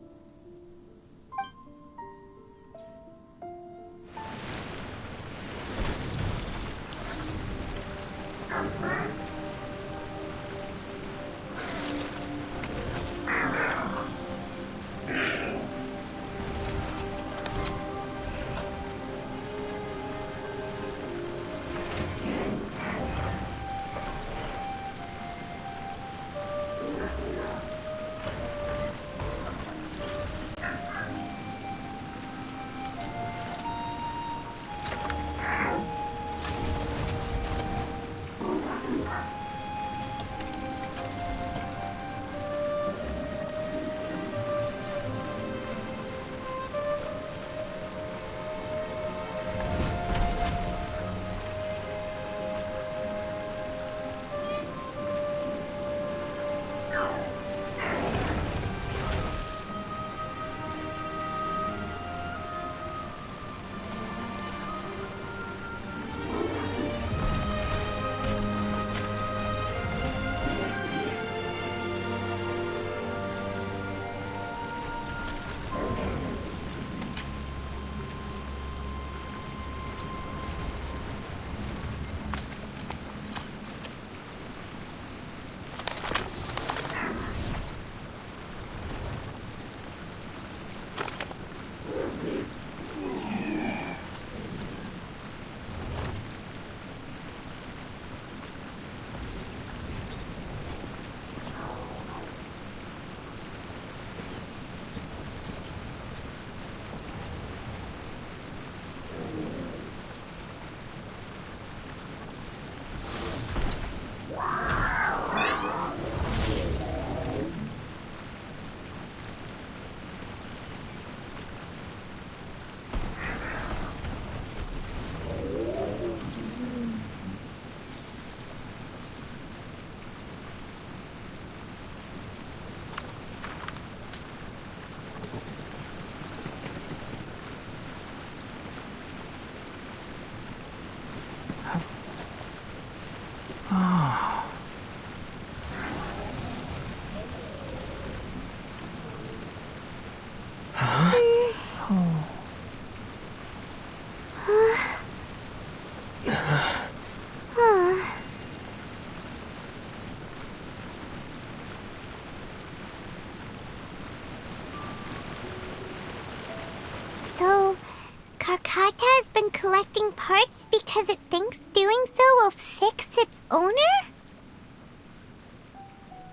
B: Karkata has been collecting parts because it thinks doing so will fix its owner?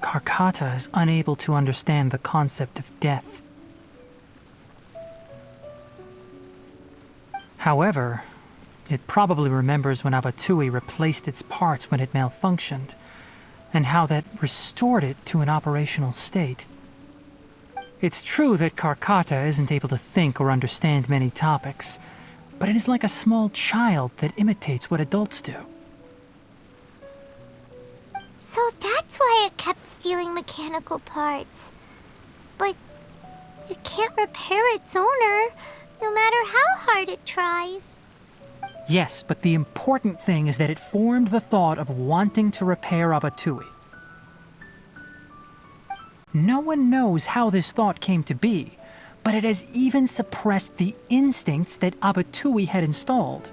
C: Karkata is unable to understand the concept of death. However, it probably remembers when Abatui replaced its parts when it malfunctioned, and how that restored it to an operational state. It's true that Karkata isn't able to think or understand many topics, but it is like a small child that imitates what adults do.
B: So that's why it kept stealing mechanical parts. But it can't repair its owner, no matter how hard it tries.
C: Yes, but the important thing is that it formed the thought of wanting to repair Abatui. No one knows how this thought came to be, but it has even suppressed the instincts that Abatui had installed.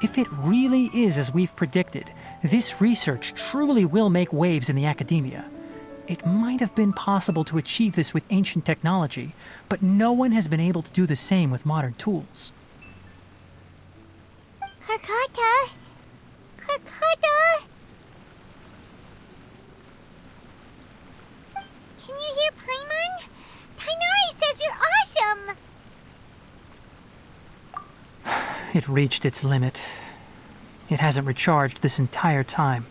C: If it really is as we've predicted, this research truly will make waves in the academia. It might have been possible to achieve this with ancient technology, but no one has been able to do the same with modern tools.
B: Karkata? Karkata? Can you hear Paimon? Tainari says you're awesome!
C: It reached its limit. It hasn't recharged this entire time,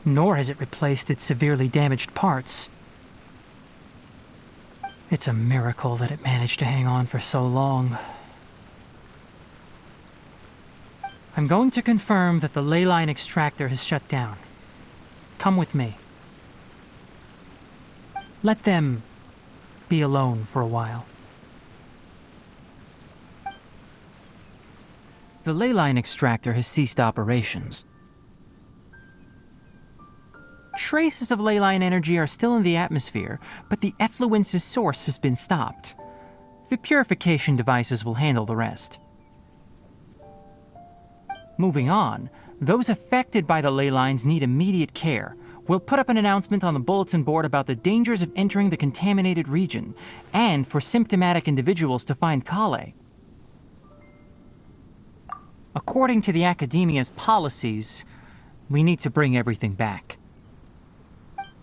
C: nor has it replaced its severely damaged parts. It's a miracle that it managed to hang on for so long. I'm going to confirm that the ley line extractor has shut down. Come with me. Let them be alone for a while. The ley line extractor has ceased operations. Traces of ley line energy are still in the atmosphere, but the effluence's source has been stopped. The purification devices will handle the rest. Moving on, those affected by the ley lines need immediate care. We'll put up an announcement on the bulletin board about the dangers of entering the contaminated region, and for symptomatic individuals to find Kale. According to the Academia's policies, we need to bring everything back.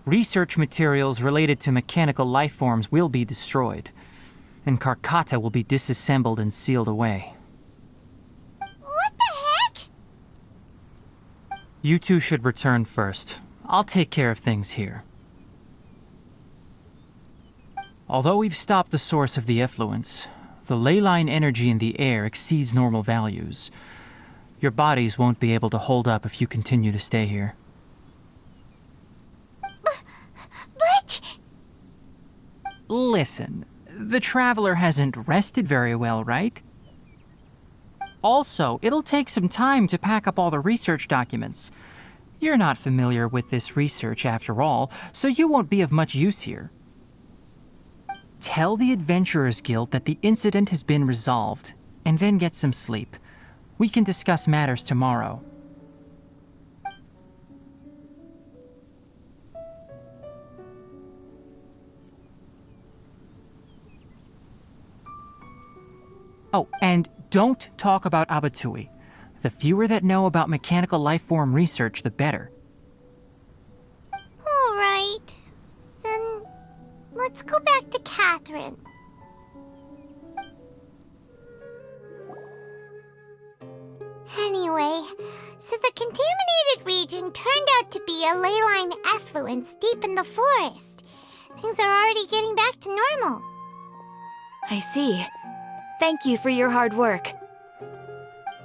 C: Research materials related to mechanical life forms will be destroyed, and Karkata will be disassembled and sealed away.
B: What the heck?
C: You two should return first. I'll take care of things here. Although we've stopped the source of the effluence, the ley line energy in the air exceeds normal values. Your bodies won't be able to hold up if you continue to stay here.
B: But...
C: Listen, the Traveler hasn't rested very well, right? Also, it'll take some time to pack up all the research documents. You're not familiar with this research after all, so you won't be of much use here. Tell the Adventurers Guild that the incident has been resolved, and then get some sleep. We can discuss matters tomorrow. Oh, and don't talk about Abatui. The fewer that know about mechanical lifeform research, the better.
B: All right. Then let's go back to Catherine. Anyway, so the contaminated region turned out to be a ley line effluence deep in the forest. Things are already getting back to normal.
A: I see. Thank you for your hard work.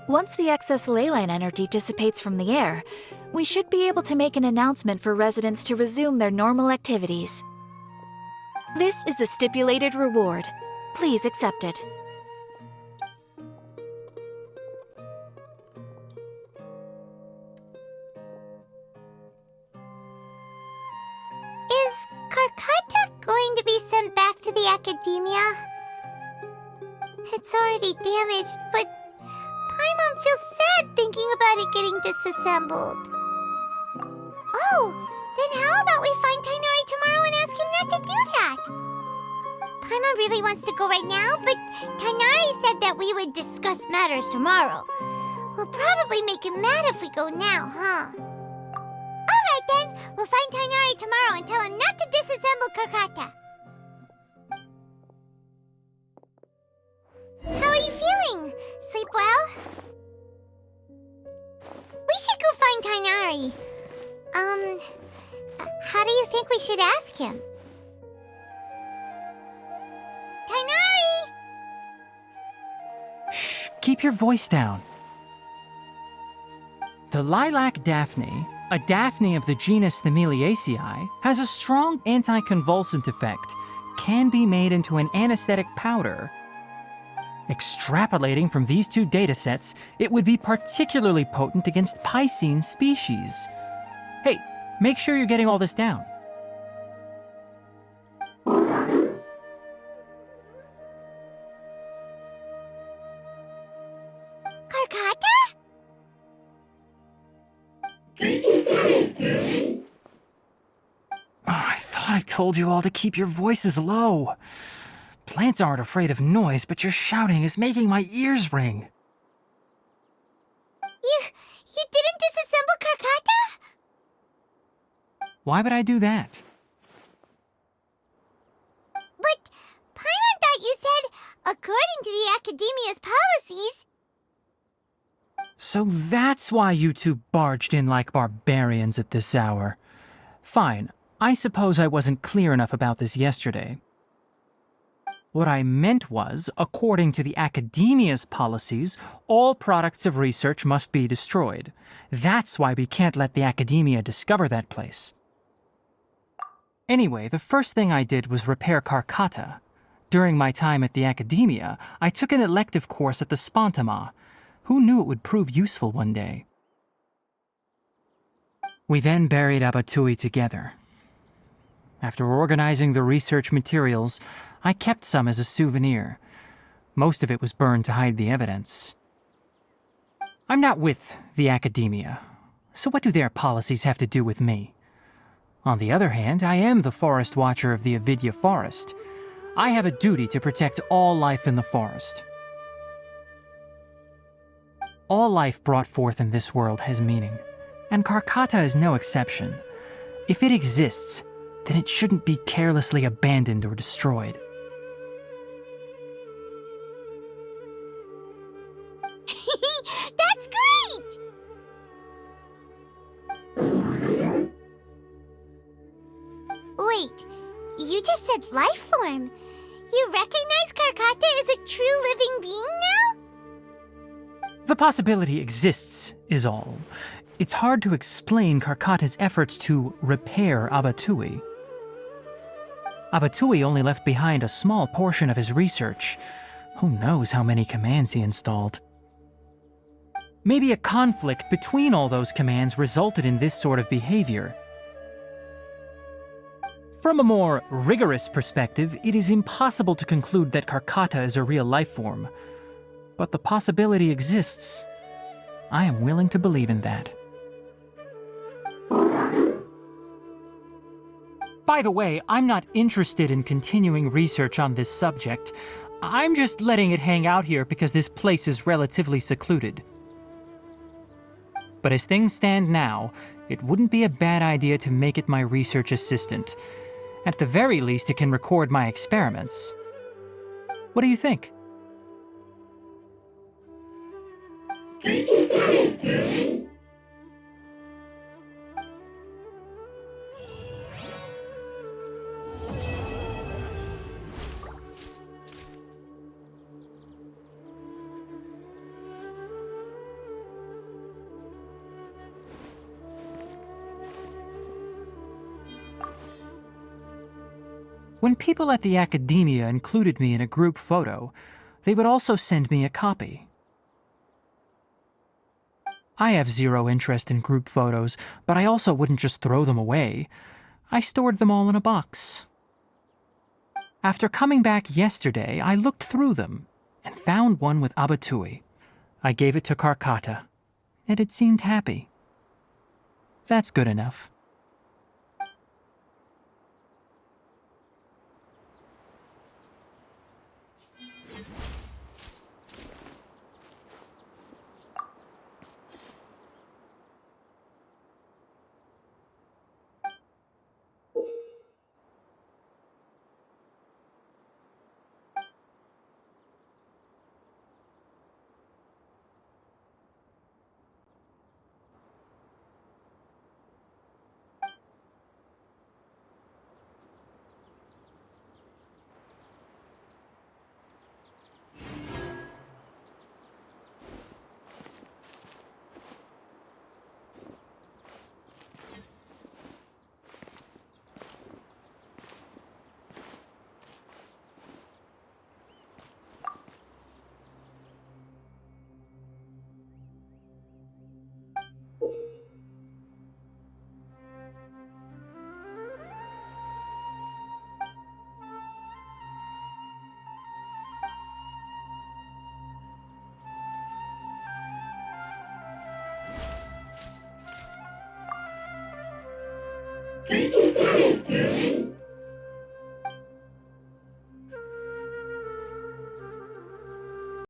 A: Once the excess ley line energy dissipates from the air, we should be able to make an announcement for residents to resume their normal activities. This is the stipulated reward. Please accept it.
B: Is Karkata going to be sent back to the Academia? It's already damaged, but Paimon feels sad thinking about it getting disassembled. Oh, then how about we find Tainari tomorrow and ask him not to do that? Paimon really wants to go right now, but Tainari said that we would discuss matters tomorrow. We'll probably make him mad if we go now, huh? Alright then, we'll find Tainari tomorrow and tell him not to disassemble Karkata. How are you feeling? Sleep well? We should go find Tainari. How do you think we should ask him? Tainari!
C: Shh, keep your voice down. The lilac daphne, a daphne of the genus Thameliaceae, has a strong anticonvulsant effect, can be made into an anesthetic powder. Extrapolating from these two datasets, it would be particularly potent against Piscine species. Hey, make sure you're getting all this down.
B: Karkata?
C: I thought I told you all to keep your voices low. Plants aren't afraid of noise, but your shouting is making my ears ring.
B: You didn't disassemble Karkata?
C: Why would I do that?
B: But Paimon thought you said, according to the Academia's policies...
C: So that's why you two barged in like barbarians at this hour. Fine, I suppose I wasn't clear enough about this yesterday. What I meant was, according to the Academia's policies, all products of research must be destroyed. That's why we can't let the Academia discover that place. Anyway, the first thing I did was repair Karkata. During my time at the Academia, I took an elective course at the Spontama. Who knew it would prove useful one day? We then buried Abatui together. After organizing the research materials, I kept some as a souvenir. Most of it was burned to hide the evidence. I'm not with the Academia, so what do their policies have to do with me? On the other hand, I am the Forest Watcher of the Avidya Forest. I have a duty to protect all life in the forest. All life brought forth in this world has meaning, and Karkata is no exception. If it exists, then it shouldn't be carelessly abandoned or destroyed.
B: That's great! Wait, you just said life form. You recognize Karkata as a true living being now?
C: The possibility exists, is all. It's hard to explain Karkata's efforts to repair Abatui. Abatui only left behind a small portion of his research. Who knows how many commands he installed? Maybe a conflict between all those commands resulted in this sort of behavior. From a more rigorous perspective, it is impossible to conclude that Karkata is a real life form. But the possibility exists. I am willing to believe in that. By the way, I'm not interested in continuing research on this subject. I'm just letting it hang out here because this place is relatively secluded. But as things stand now, it wouldn't be a bad idea to make it my research assistant. At the very least, it can record my experiments. What do you think? When people at the Academia included me in a group photo, they would also send me a copy. I have zero interest in group photos, but I also wouldn't just throw them away. I stored them all in a box. After coming back yesterday, I looked through them and found one with Abatui. I gave it to Karkata, and it seemed happy. That's good enough.